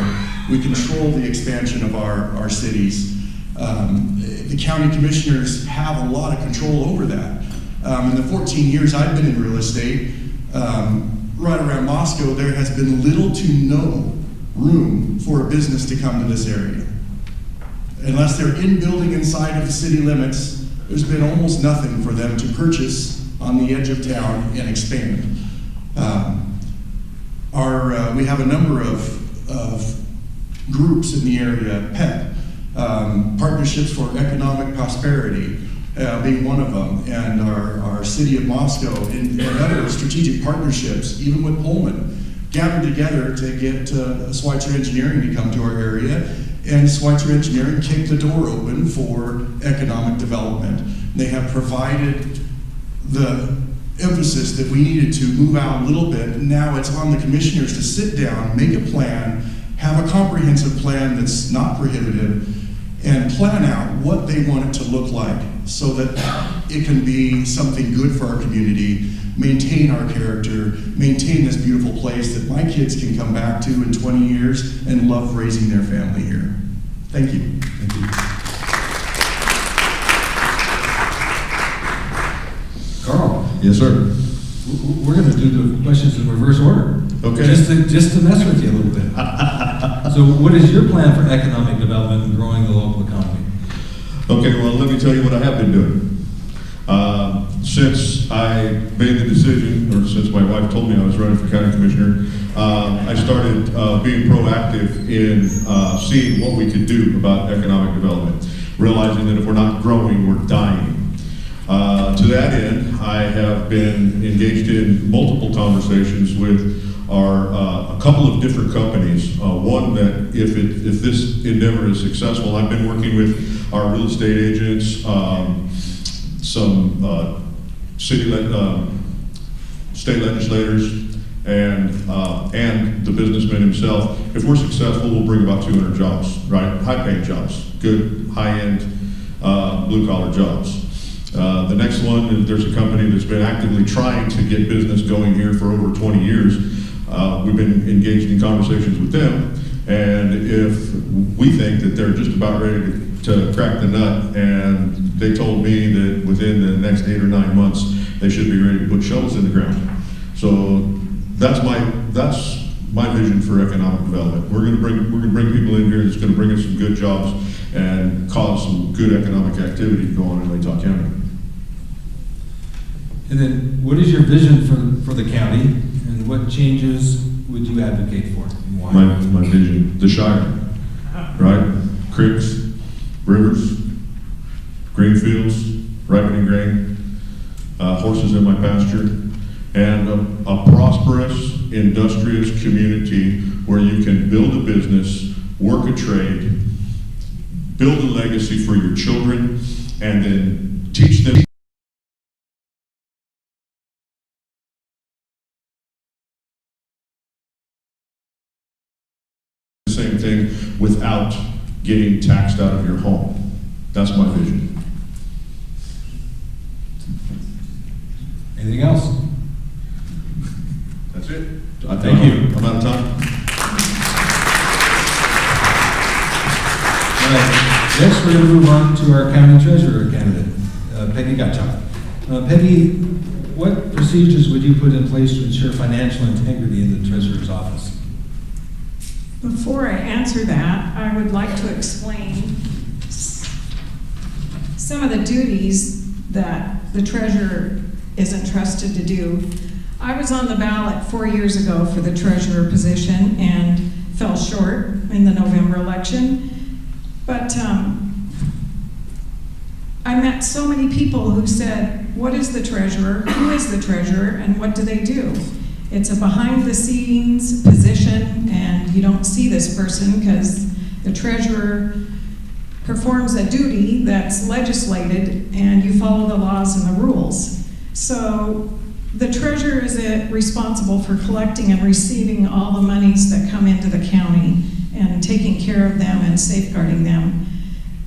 we control the expansion of our cities. The county commissioners have a lot of control over that. In the 14 years I've been in real estate, right around Moscow, there has been little to no room for a business to come to this area. Unless they're in building inside of the city limits, there's been almost nothing for them to purchase on the edge of town and expand. We have a number of groups in the area, PEP, Partnerships for Economic Prosperity, being one of them, and our city of Moscow and other strategic partnerships, even with Pullman, gathered together to get Schweitzer Engineering to come to our area, and Schweitzer Engineering kicked the door open for economic development. They have provided the emphasis that we needed to move out a little bit. Now it's on the commissioners to sit down, make a plan, have a comprehensive plan that's not prohibitive, and plan out what they want it to look like so that it can be something good for our community, maintain our character, maintain this beautiful place that my kids can come back to in 20 years and love raising their family here. Thank you. Thank you. Carl. Yes, sir. We're going to do the questions in reverse order. Okay. Just to mess with you a little bit. So what is your plan for economic development and growing the local economy? Okay, well, let me tell you what I have been doing. Since I made the decision, or since my wife told me I was running for county commissioner, I started being proactive in seeing what we could do about economic development, realizing that if we're not growing, we're dying. To that end, I have been engaged in multiple conversations with a couple of different companies. One that, if this endeavor is successful, I've been working with our real estate agents, some state legislators, and the businessman himself. If we're successful, we'll bring about 200 jobs, right? High-paying jobs, good, high-end blue-collar jobs. The next one is there's a company that's been actively trying to get business going here for over 20 years. We've been engaged in conversations with them, and if we think that they're just about ready to crack the nut, and they told me that within the next 8 or 9 months they should be ready to put shovels in the ground. So that's my vision for economic development. We're going to bring people in here that's going to bring us some good jobs and cause some good economic activity to go on in Latah County. And then, what is your vision for the county, and what changes would you advocate for, and why? My vision, the Shire, right? Creeks, rivers, green fields, ripening grain, horses in my pasture, and a prosperous, industrious community where you can build a business, work a trade, build a legacy for your children, and then teach them the same thing without getting taxed out of your home. That's my vision. Anything else? That's it. Thank you. I'm out of time. All right. Next, we're going to move on to our county treasurer candidate, Peggy Gottschalk. Peggy, what procedures would you put in place to ensure financial integrity in the treasurer's office? Before I answer that, I would like to explain some of the duties that the treasurer is entrusted to do. I was on the ballot 4 years ago for the treasurer position and fell short in the November election. But I met so many people who said, what is the treasurer? Who is the treasurer? And what do they do? It's a behind-the-scenes position, and you don't see this person because the treasurer performs a duty that's legislated, and you follow the laws and the rules. So the treasurer is responsible for collecting and receiving all the monies that come into the county and taking care of them and safeguarding them.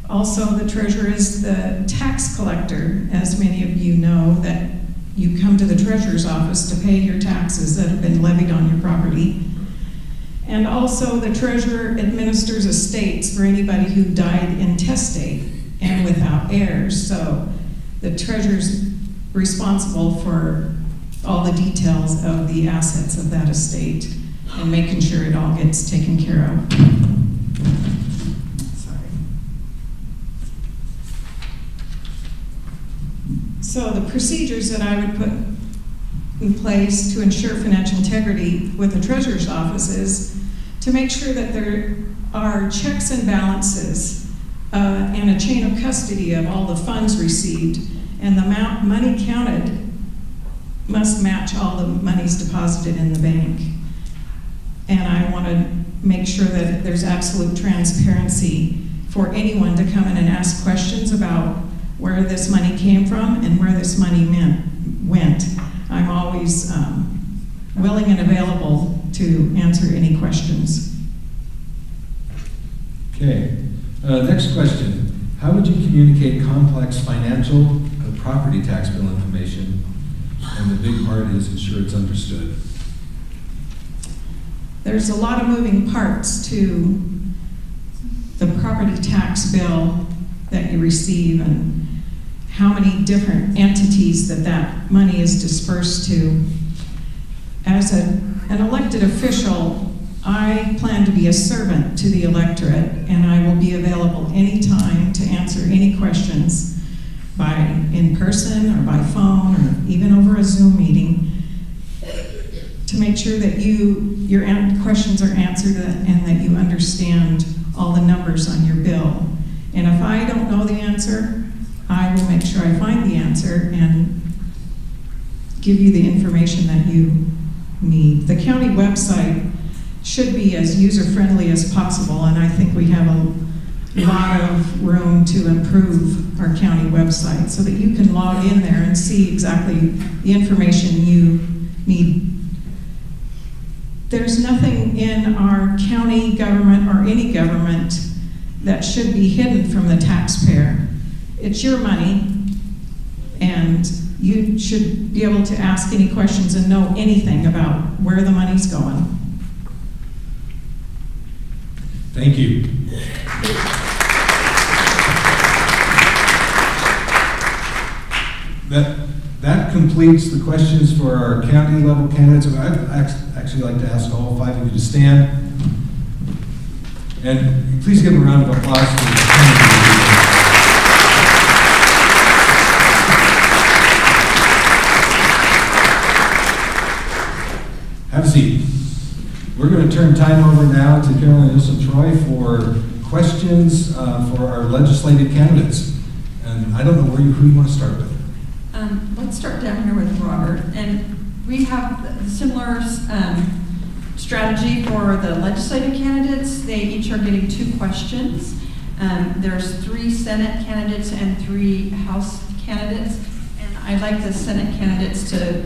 Also, the treasurer is the tax collector, as many of you know, that you come to the treasurer's office to pay your taxes that have been levied on your property. And also, the treasurer administers estates for anybody who died intestate and without heirs. So the treasurer's responsible for all the details of the assets of that estate and making sure it all gets taken care of. Sorry. So the procedures that I would put in place to ensure financial integrity with the treasurer's office is to make sure that there are checks and balances and a chain of custody of all the funds received, and the amount money counted must match all the monies deposited in the bank. And I want to make sure that there's absolute transparency for anyone to come in and ask questions about where this money came from and where this money went. I'm always willing and available to answer any questions. Okay. Next question. How would you communicate complex financial property tax bill information? And the big part is ensure it's understood. There's a lot of moving parts to the property tax bill that you receive and how many different entities that money is dispersed to. As an elected official, I plan to be a servant to the electorate, and I will be available anytime to answer any questions in person or by phone or even over a Zoom meeting, to make sure that your questions are answered and that you understand all the numbers on your bill. And if I don't know the answer, I will make sure I find the answer and give you the information that you need. The county website should be as user-friendly as possible, and I think we have a lot of room to improve our county website so that you can log in there and see exactly the information you need. There's nothing in our county government or any government that should be hidden from the taxpayer. it's your money, and you should be able to ask any questions and know anything about where the money's going. Thank you. That completes the questions for our county level candidates. I'd actually like to ask all 5 of you to stand. And please give them a round of applause for the candidates. Have a seat. We're going to turn time over now to Carolyn Nielsen-Troy for questions for our legislative candidates. And I don't know who you want to start with. Let's start down here with Robert. And we have a similar strategy for the legislative candidates. They each are getting 2 questions. There's 3 Senate candidates and 3 House candidates. And I'd like the Senate candidates to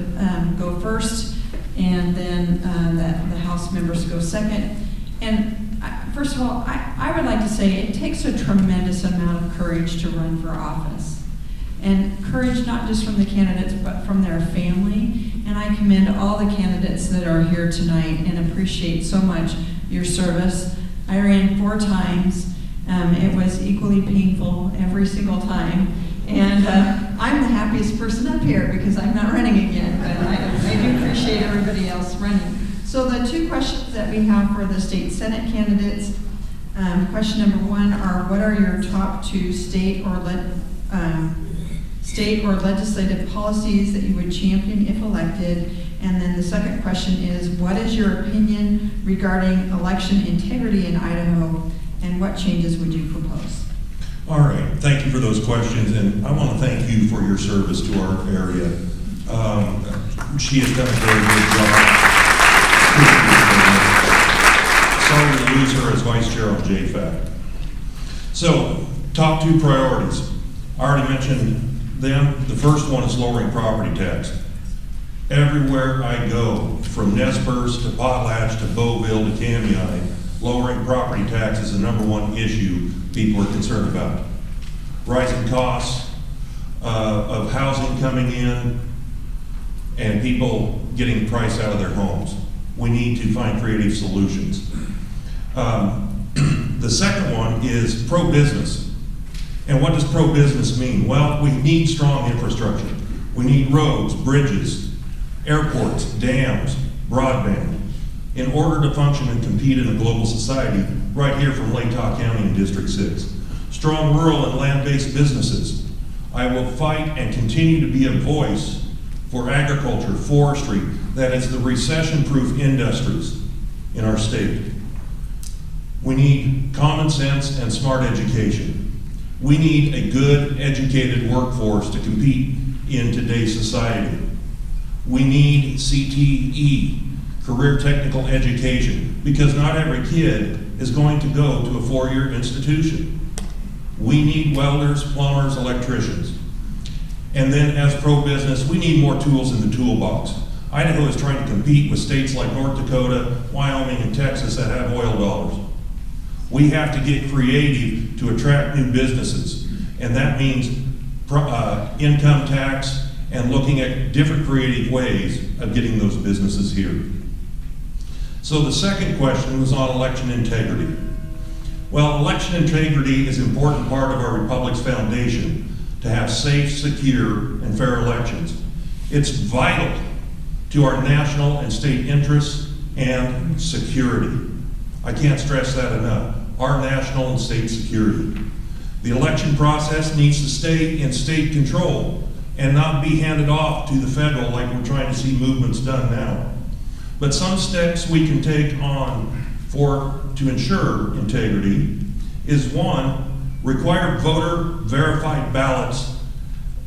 go first, and then the House members go second. And first of all, I would like to say it takes a tremendous amount of courage to run for office. And courage not just from the candidates, but from their family. And I commend all the candidates that are here tonight and appreciate so much your service. I ran 4 times. It was equally painful every single time. And I'm the happiest person up here because I'm not running again, but I do appreciate everybody else running. So the 2 questions that we have for the state Senate candidates, question number 1 are, what are your top 2 state or legislative policies that you would champion if elected? And then the second question is, what is your opinion regarding election integrity in Idaho, and what changes would you propose? All right, thank you for those questions, and I want to thank you for your service to our area. She has done a very good job. Sorry to lose her as Vice Chair on JFAC. So, top 2 priorities. I already mentioned them. The first one is lowering property tax. Everywhere I go, from Nez Perce to Potlatch to Beauville to Camion, lowering property tax is the #1 issue people are concerned about. Rising costs of housing coming in and people getting price out of their homes. We need to find creative solutions. The second one is pro-business. And what does pro-business mean? Well, we need strong infrastructure. We need roads, bridges, airports, dams, broadband, in order to function and compete in a global society right here from Latah County in District 6. Strong rural and land-based businesses. I will fight and continue to be a voice for agriculture, forestry, that is the recession-proof industries in our state. We need common sense and smart education. We need a good, educated workforce to compete in today's society. We need CTE, career technical education, because not every kid is going to go to a 4-year institution. We need welders, plumbers, electricians. And then as pro-business, we need more tools in the toolbox. Idaho is trying to compete with states like North Dakota, Wyoming, and Texas that have oil dollars. We have to get creative to attract new businesses, and that means income tax and looking at different creative ways of getting those businesses here. So the second question was on election integrity. Well, election integrity is an important part of our Republic's foundation to have safe, secure, and fair elections. It's vital to our national and state interests and security. I can't stress that enough. Our national and state security. The election process needs to stay in state control and not be handed off to the federal like we're trying to see movements done now. But some steps we can take on to ensure integrity is 1, require voter verified ballots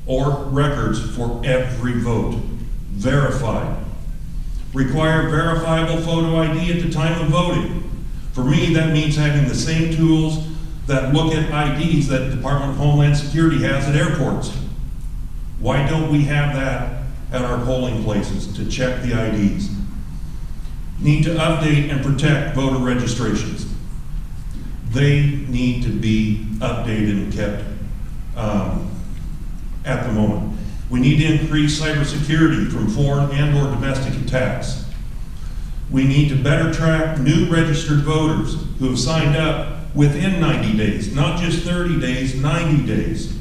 or records for every vote. Verified. Require verifiable photo ID at the time of voting. For me, that means having the same tools that look at IDs that the Department of Homeland Security has at airports. Why don't we have that at our polling places to check the IDs? Need to update and protect voter registrations. They need to be updated and kept at the moment. We need to increase cybersecurity from foreign and/or domestic attacks. We need to better track new registered voters who have signed up within 90 days, not just 30 days, 90 days.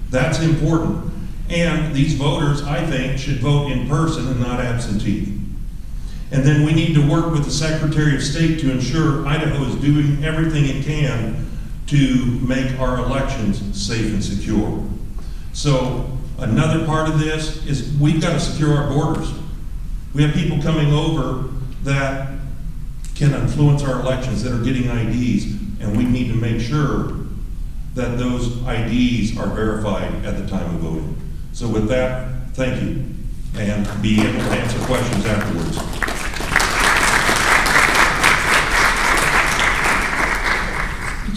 That's important. And these voters, I think, should vote in person and not absentee. And then we need to work with the Secretary of State to ensure Idaho is doing everything it can to make our elections safe and secure. So another part of this is we've got to secure our borders. We have people coming over that can influence our elections, that are getting IDs, and we need to make sure that those IDs are verified at the time of voting. So with that, thank you, and be able to answer questions afterwards.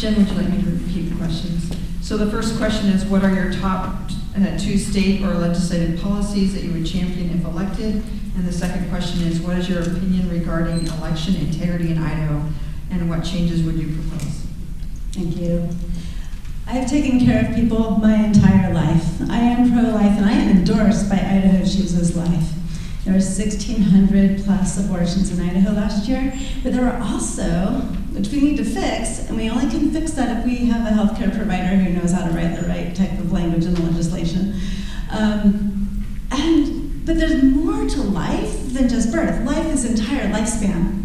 Jen, would you like me to repeat the questions? So the first question is, what are your top 2 state or legislative policies that you would champion if elected? And the second question is, what is your opinion regarding election integrity in Idaho, and what changes would you propose? Thank you. I have taken care of people my entire life. I am pro-life, and I am endorsed by Idaho Chooses Life. There were 1,600 plus abortions in Idaho last year, but there were also, which we need to fix, and we only can fix that if we have a healthcare provider who knows how to write the right type of language in the legislation. But there's more to life than just birth. Life is entire lifespan.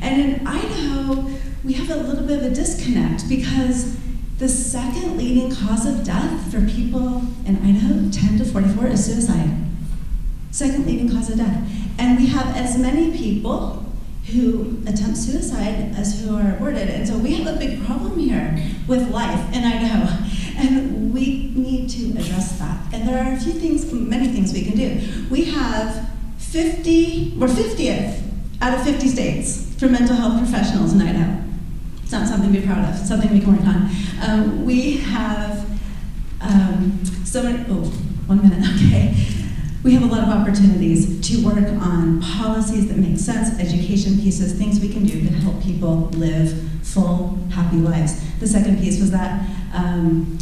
And in Idaho, we have a little bit of a disconnect because the second leading cause of death for people in Idaho, 10 to 44, is suicide. Second leading cause of death. And we have as many people who attempt suicide as who are aborted. And so we have a big problem here with life in Idaho. And we need to address that. And there are a few things, many things we can do. We have we're 50th out of 50 states for mental health professionals in Idaho. It's not something to be proud of, it's something we can work on. We have so many, okay. We have a lot of opportunities to work on policies that make sense, education pieces, things we can do to help people live full, happy lives. The second piece was that,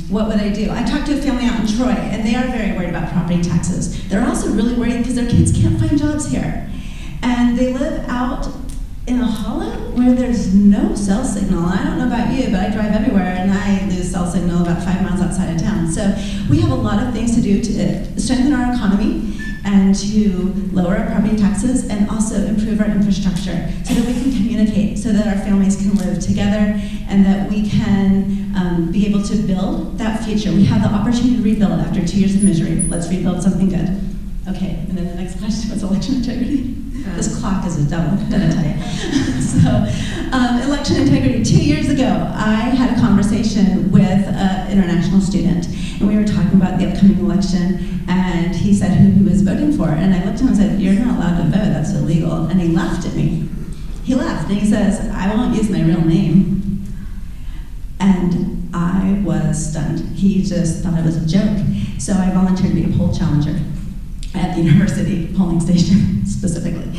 what would I do? I talked to a family out in Troy, and they are very worried about property taxes. They're also really worried because their kids can't find jobs here. And they live out in a hollow where there's no cell signal. I don't know about you, but I drive everywhere and I lose cell signal about 5 miles outside of town. So we have a lot of things to do to strengthen our economy and to lower our property taxes and also improve our infrastructure so that we can communicate, so that our families can live together and that we can be able to build that future. We have the opportunity to rebuild after 2 years of misery. Let's rebuild something good. Okay, and then the next question was election integrity. This clock is a devil, did I tell you? So, election integrity. 2 years ago, I had a conversation with an international student, and we were talking about the upcoming election, and he said who he was voting for, and I looked at him and said, "You're not allowed to vote, that's illegal," and he laughed at me. He laughed, and he says, "I won't use my real name." And I was stunned. He just thought it was a joke. So I volunteered to be a poll challenger at the university polling station specifically.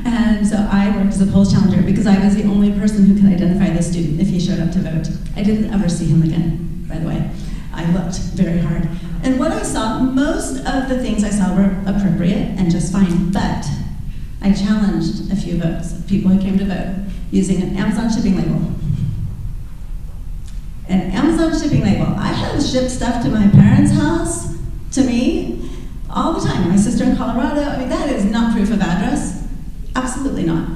And so I worked as a poll challenger because I was the only person who could identify the student if he showed up to vote. I didn't ever see him again, by the way. I looked very hard. And what I saw, most of the things I saw were appropriate and just fine, but I challenged a few votes of people who came to vote using an Amazon shipping label. An Amazon shipping label. I have shipped stuff to my parents' house, to me, all the time. My sister in Colorado, I mean, that is not proof of address. Absolutely not.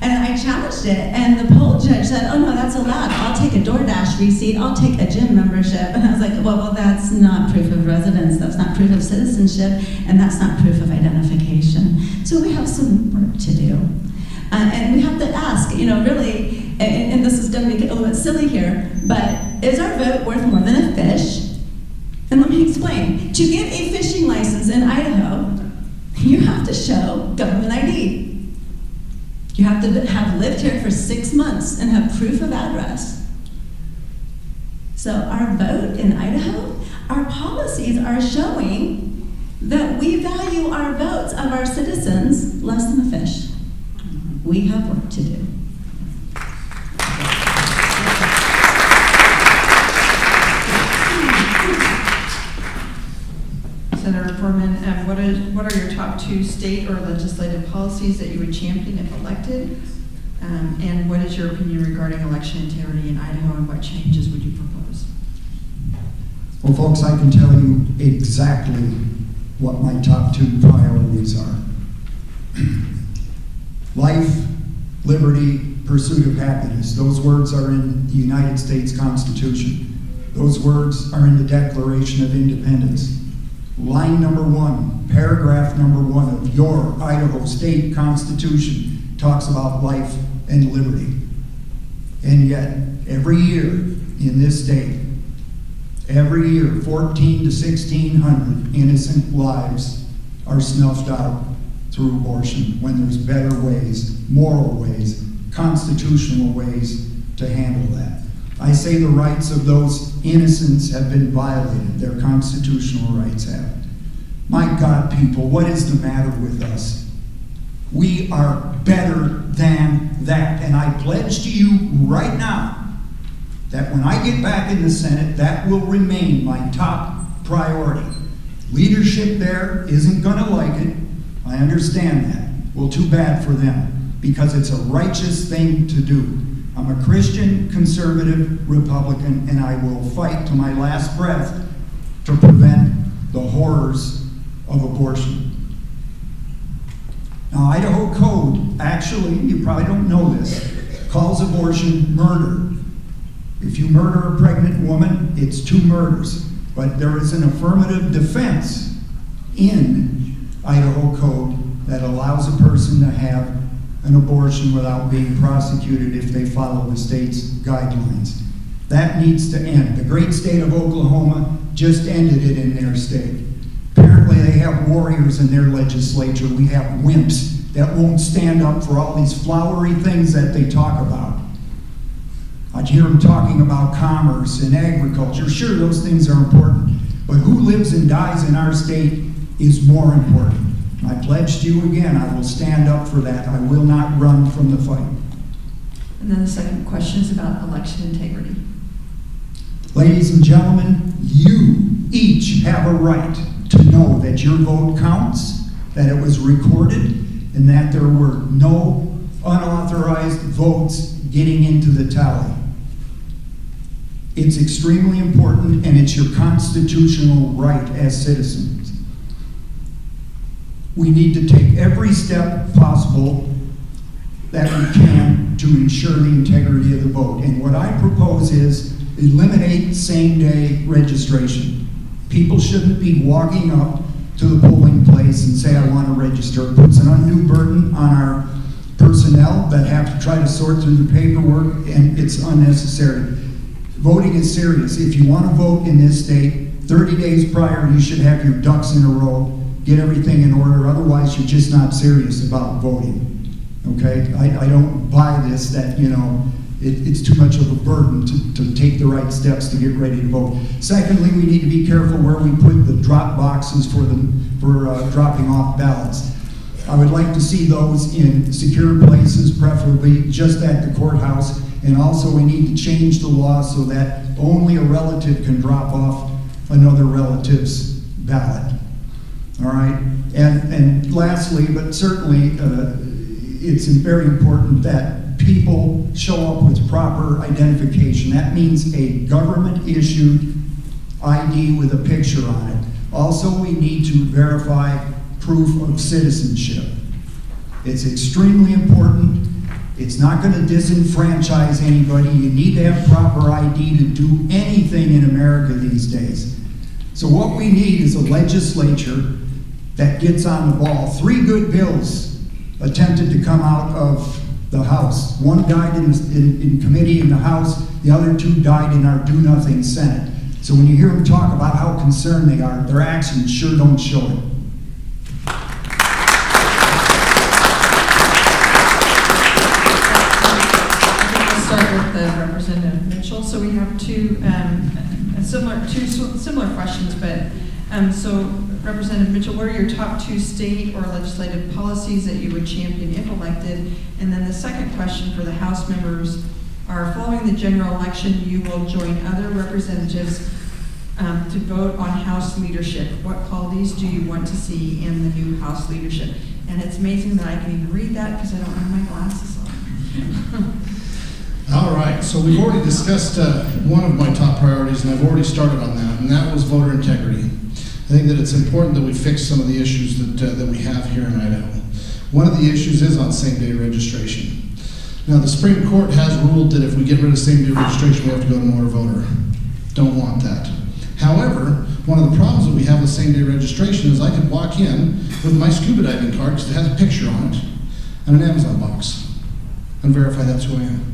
And I challenged it, and the poll judge said, "Oh no, that's allowed. I'll take a DoorDash receipt, I'll take a gym membership." And I was like, well, that's not proof of residence, that's not proof of citizenship, and that's not proof of identification. So we have some work to do. And we have to ask, really, and this is going to make it a little bit silly here, but is our vote worth more than a fish? And let me explain. To get a fishing license in Idaho, you have to show government ID. You have to have lived here for 6 months and have proof of address. So our vote in Idaho, our policies are showing that we value our votes of our citizens less than a fish. We have work to do. Mr. Foreman, what are your top 2 state or legislative policies that you would champion if elected? And what is your opinion regarding election integrity in Idaho, and what changes would you propose? Well, folks, I can tell you exactly what my top 2 priorities are. Life, liberty, pursuit of happiness. Those words are in the United States Constitution. Those words are in the Declaration of Independence. Line number 1, paragraph number 1 of your Idaho State Constitution talks about life and liberty. And yet, every year in this state, every year, 1,400 to 1,600 innocent lives are snuffed out through abortion when there's better ways, moral ways, constitutional ways to handle that. I say the rights of those innocents have been violated. Their constitutional rights have. My God, people, what is the matter with us? We are better than that. And I pledge to you right now that when I get back in the Senate, that will remain my top priority. Leadership there isn't going to like it. I understand that. Well, too bad for them, because it's a righteous thing to do. I'm a Christian, conservative Republican, and I will fight to my last breath to prevent the horrors of abortion. Now, Idaho Code, actually, you probably don't know this, calls abortion murder. If you murder a pregnant woman, it's 2 murders. But there is an affirmative defense in Idaho Code that allows a person to have an abortion without being prosecuted if they follow the state's guidelines. That needs to end. The great state of Oklahoma just ended it in their state. Apparently they have warriors in their legislature. We have wimps that won't stand up for all these flowery things that they talk about. I hear them talking about commerce and agriculture. Sure, those things are important, but who lives and dies in our state is more important. I pledge to you again, I will stand up for that. I will not run from the fight. And then the second question is about election integrity. Ladies and gentlemen, you each have a right to know that your vote counts, that it was recorded, and that there were no unauthorized votes getting into the tally. It's extremely important, and it's your constitutional right as citizens. We need to take every step possible that we can to ensure the integrity of the vote. And what I propose is eliminate same-day registration. People shouldn't be walking up to the polling place and say, I want to register. It puts an undue burden on our personnel that have to try to sort through the paperwork, and it's unnecessary. Voting is serious. If you want to vote in this state, 30 days prior, you should have your ducks in a row, get everything in order. Otherwise, you're just not serious about voting. Okay? I don't buy this that, you know, it's too much of a burden to take the right steps to get ready to vote. Secondly, we need to be careful where we put the drop boxes for dropping off ballots. I would like to see those in secure places, preferably just at the courthouse. And also we need to change the law so that only a relative can drop off another relative's ballot. All right? And lastly, but certainly, it's very important that people show up with proper identification. That means a government-issued ID with a picture on it. Also, we need to verify proof of citizenship. It's extremely important. It's not going to disenfranchise anybody. You need to have proper ID to do anything in America these days. So what we need is a legislature that gets on the ball. 3 good bills attempted to come out of the House. One died in committee in the House, the other 2 died in our do-nothing Senate. So when you hear them talk about how concerned they are, their actions sure don't show it. We'll start with Representative Mitchell. So we have two similar questions, but so Representative Mitchell, what are your top 2 state or legislative policies that you would champion if elected? And then the second question for the House members are, following the general election, you will join other representatives to vote on House leadership. What qualities do you want to see in the new House leadership? And it's amazing that I can even read that because I don't have my glasses on. All right, so we've already discussed one of my top priorities, and I've already started on that, and that was voter integrity. I think that it's important that we fix some of the issues that we have here in Idaho. One of the issues is on same-day registration. Now, the Supreme Court has ruled that if we get rid of same-day registration, we have to go to motor voter. Don't want that. However, one of the problems that we have with same-day registration is I could walk in with my scuba diving card because it has a picture on it and an Amazon box and verify that's who I am.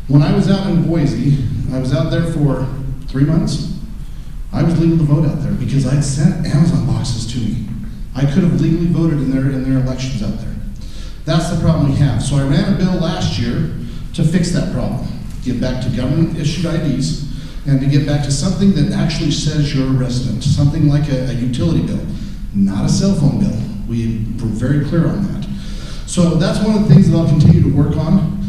When I was out in Boise, I was out there for 3 months. I was legal to vote out there because I'd sent Amazon boxes to me. I could have legally voted in their elections out there. That's the problem we have. So I ran a bill last year to fix that problem, get back to government-issued IDs, and to get back to something that actually says you're a resident, something like a utility bill, not a cell phone bill. We were very clear on that. So that's one of the things that I'll continue to work on.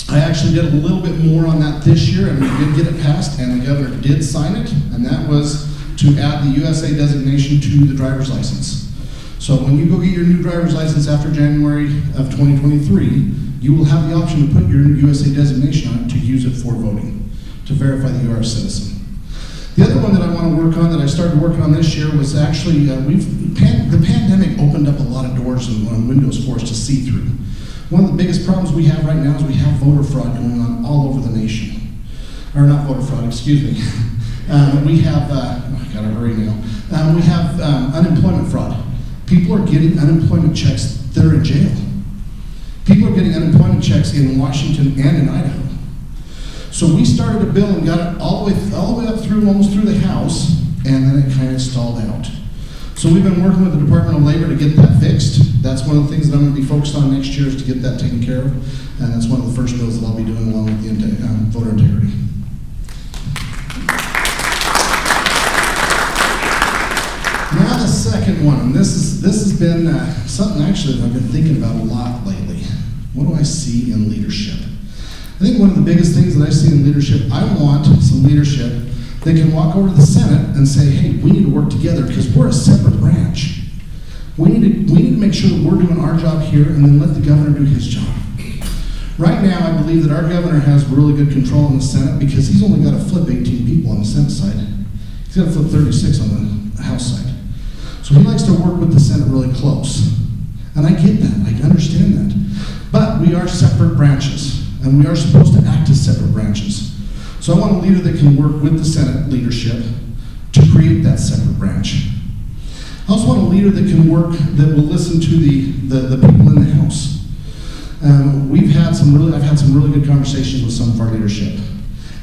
I actually did a little bit more on that this year, and we did get it passed, and the governor did sign it, and that was to add the USA designation to the driver's license. So when you go get your new driver's license after January of 2023, you will have the option to put your USA designation on it to use it for voting, to verify that you are a citizen. The other one that I want to work on, that I started working on this year, was actually, the pandemic opened up a lot of doors and windows for us to see through. One of the biggest problems we have right now is we have voter fraud going on all over the nation. Or not voter fraud, excuse me. We have, I gotta hurry now. We have unemployment fraud. People are getting unemployment checks that are in jail. People are getting unemployment checks in Washington and in Idaho. So we started a bill and got it all the way up through, almost through the House, and then it kind of stalled out. So we've been working with the Department of Labor to get that fixed. That's one of the things that I'm going to be focused on next year, is to get that taken care of. And that's one of the first bills that I'll be doing along with the voter integrity. Now the second one, and this has been something actually that I've been thinking about a lot lately. What do I see in leadership? I think one of the biggest things that I see in leadership, I want some leadership that can walk over to the Senate and say, hey, we need to work together because we're a separate branch. We need to make sure that we're doing our job here and then let the governor do his job. Right now, I believe that our governor has really good control in the Senate because he's only got to flip 18 people on the Senate side. He's got to flip 36 on the House side. So he likes to work with the Senate really close. And I get that, I understand that. But we are separate branches, and we are supposed to act as separate branches. So I want a leader that can work with the Senate leadership to create that separate branch. I also want a leader that can work, that will listen to the people in the House. I've had some really good conversations with some of our leadership.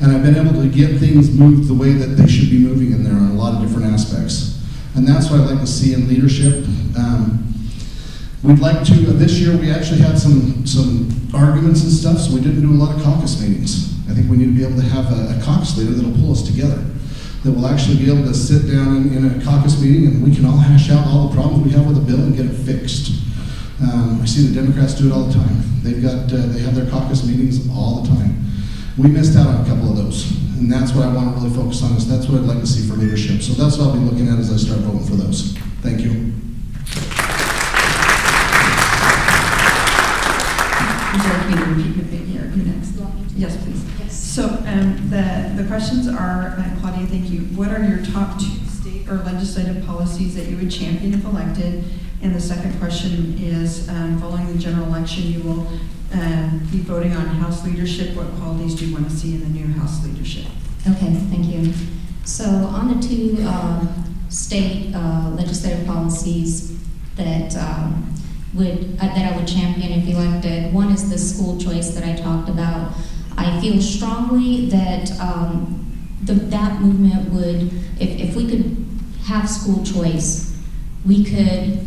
And I've been able to get things moved the way that they should be moving in there on a lot of different aspects. And that's what I'd like to see in leadership. We'd like to, this year we actually had some arguments and stuff, so we didn't do a lot of caucus meetings. I think we need to be able to have a caucus leader that'll pull us together, that will actually be able to sit down in a caucus meeting and we can all hash out all the problems we have with the bill and get it fixed. I see the Democrats do it all the time. They have their caucus meetings all the time. We missed out on a couple of those, and that's what I want to really focus on. That's what I'd like to see for leadership. So that's what I'll be looking at as I start voting for those. Thank you. Would you like me to repeat the big here? Next. Yes, please. Yes. So the questions are, Claudia, thank you. What are your top 2 state or legislative policies that you would champion if elected? And the second question is, following the general election, you will be voting on House leadership. What qualities do you want to see in the new House leadership? Okay, thank you. So on the 2 state legislative policies that I would champion if elected, one is the school choice that I talked about. I feel strongly that that movement would, if we could have school choice, we could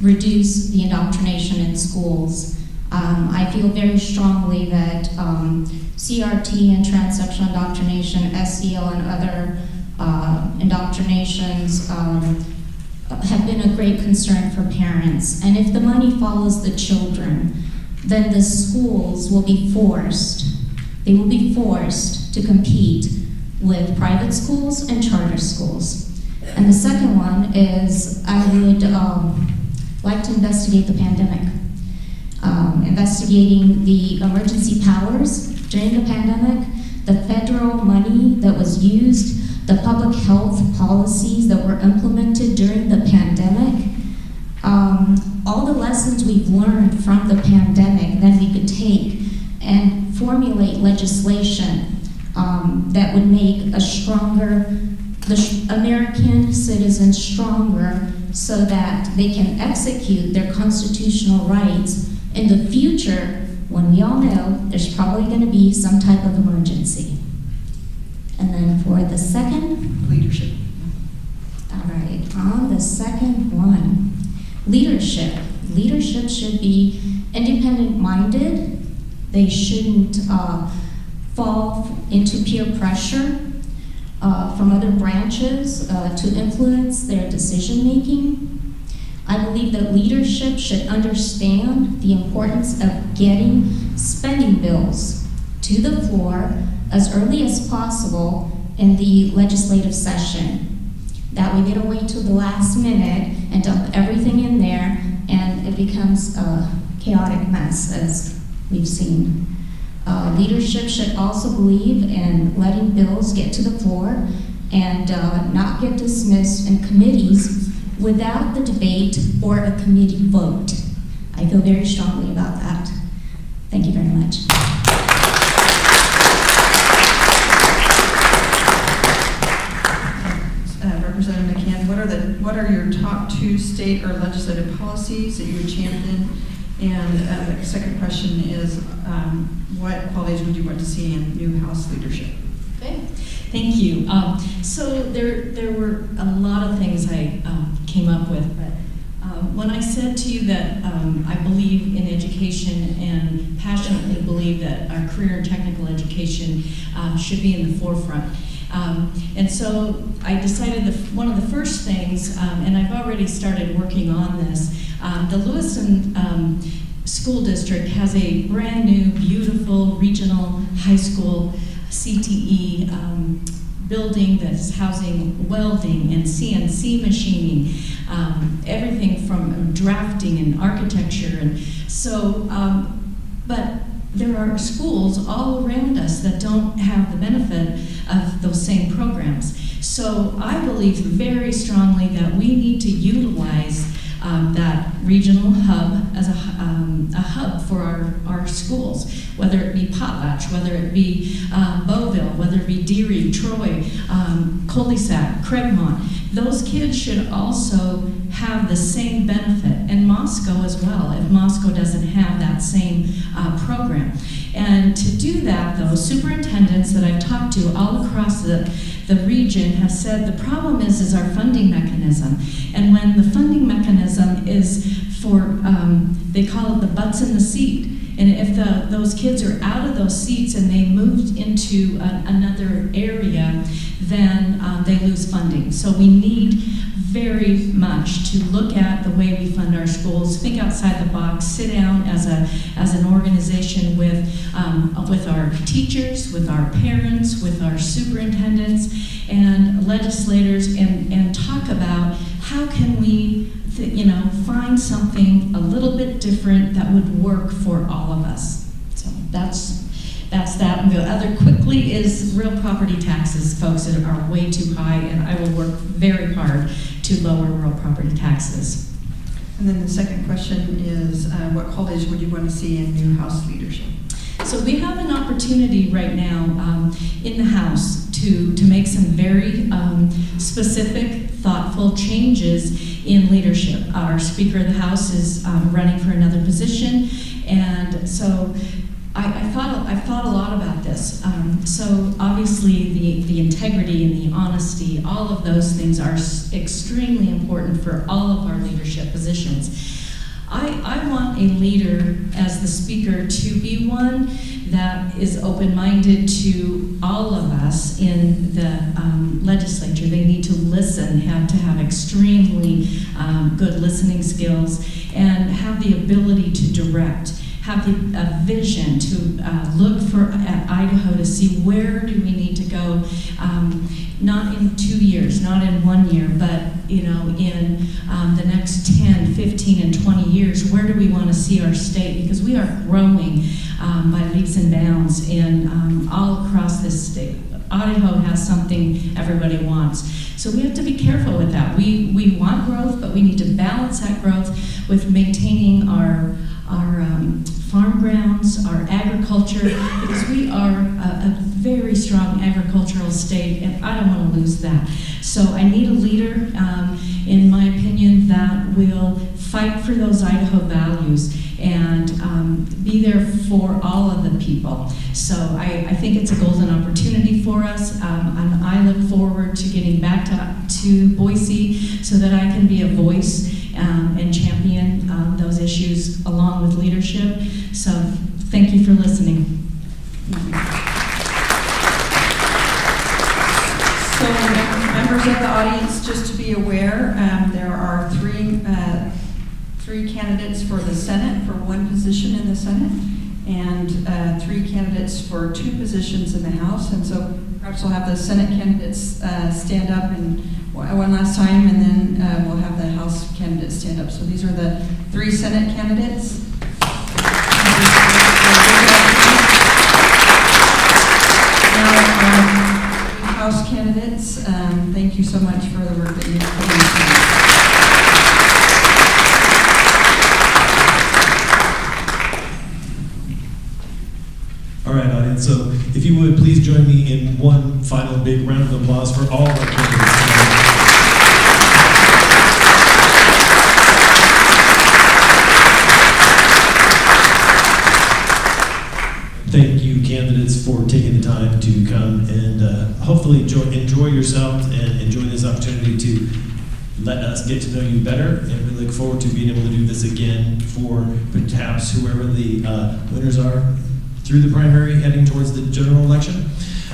reduce the indoctrination in schools. I feel very strongly that CRT and transsexual indoctrination, SEL and other indoctrinations have been a great concern for parents. And if the money follows the children, then the schools will be forced. They will be forced to compete with private schools and charter schools. And the second one is I would like to investigate the pandemic, investigating the emergency powers during the pandemic, the federal money that was used, the public health policies that were implemented during the pandemic, all the lessons we've learned from the pandemic that we could take and formulate legislation that would make the American citizens stronger so that they can execute their constitutional rights in the future when we all know there's probably going to be some type of emergency. And then for the second? Leadership. All right, on the second one, leadership. Leadership should be independent-minded. They shouldn't fall into peer pressure from other branches to influence their decision-making. I believe that leadership should understand the importance of getting spending bills to the floor as early as possible in the legislative session. That way they don't wait till the last minute and dump everything in there and it becomes a chaotic mess, as we've seen. Leadership should also believe in letting bills get to the floor and not get dismissed in committees without the debate or a committee vote. I feel very strongly about that. Thank you very much. Representative McCann, what are your top 2 state or legislative policies that you would champion? And the second question is, what qualities would you want to see in new House leadership? Okay, thank you. So there were a lot of things I came up with, but when I said to you that I believe in education and passionately believe that our career and technical education should be in the forefront. And so I decided one of the first things, and I've already started working on this, the Lewiston School District has a brand new, beautiful regional high school CTE building that's housing welding and CNC machining, everything from drafting and architecture. And so, but there are schools all around us that don't have the benefit of those same programs. So I believe very strongly that we need to utilize that regional hub as a hub for our schools, whether it be Potlatch, whether it be Beauville, whether it be Deary, Troy, Cul-de-sac, Craigmont. Those kids should also have the same benefit, and Moscow as well, if Moscow doesn't have that same program. And to do that, though, superintendents that I've talked to all across the region have said the problem is our funding mechanism. And when the funding mechanism is for, they call it the butts in the seat. And if those kids are out of those seats and they moved into another area, then they lose funding. So we need very much to look at the way we fund our schools, think outside the box, sit down as an organization with our teachers, with our parents, with our superintendents and legislators, and talk about how can we find something a little bit different that would work for all of us. So that's that. And the other quickly is real property taxes, folks, that are way too high, and I will work very hard to lower real property taxes. And then the second question is, what qualities would you want to see in new House leadership? So we have an opportunity right now in the House to make some very specific, thoughtful changes in leadership. Our Speaker of the House is running for another position, and so I thought a lot about this. So obviously the integrity and the honesty, all of those things are extremely important for all of our leadership positions. I want a leader as the Speaker to be one that is open-minded to all of us in the legislature. They need to listen, have to have extremely good listening skills, and have the ability to direct, have a vision to look at Idaho to see where do we need to go, not in 2 years, not in 1 year, but in the next 10, 15, and 20 years, where do we want to see our state? Because we are growing by leaps and bounds all across this state. Idaho has something everybody wants. So we have to be careful with that. We want growth, but we need to balance that growth with maintaining our farm grounds, our agriculture, because we are a very strong agricultural state, and I don't want to lose that. So I need a leader, in my opinion, that will fight for those Idaho values and be there for all of the people. So I think it's a golden opportunity for us, and I look forward to getting back to Boise so that I can be a voice and champion those issues along with leadership. So thank you for listening. So members of the audience, just to be aware, there are three candidates for the Senate, for one position in the Senate, and 3 candidates for 2 positions in the House. And so perhaps we'll have the Senate candidates stand up and one last time, and then we'll have the House candidates stand up. So these are the 3 Senate candidates. Now, House candidates, thank you so much for the work that you've done. All right, audience, so if you would please join me in one final big round of applause for all of our candidates tonight. Thank you, candidates, for taking the time to come and hopefully enjoy yourselves and enjoy this opportunity to let us get to know you better. And we look forward to being able to do this again for perhaps whoever the winners are through the primary heading towards the general election.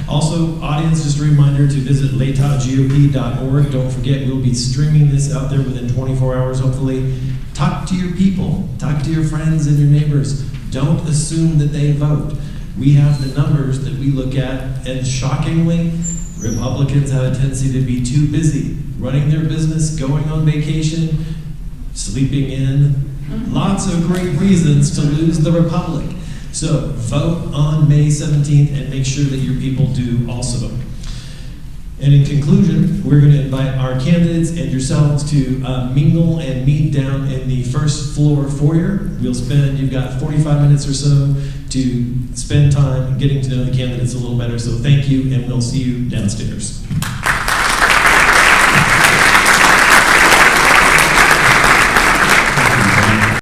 Also, audience, just a reminder to visit latahgop.org. Don't forget, we'll be streaming this out there within 24 hours, hopefully. Talk to your people, talk to your friends and your neighbors. Don't assume that they vote. We have the numbers that we look at, and shockingly, Republicans have a tendency to be too busy running their business, going on vacation, sleeping in. Lots of great reasons to lose the Republic. So vote on May 17th and make sure that your people do also. And in conclusion, we're going to invite our candidates and yourselves to mingle and meet down in the first floor foyer. You've got 45 minutes or so to spend time getting to know the candidates a little better. So thank you, and we'll see you downstairs.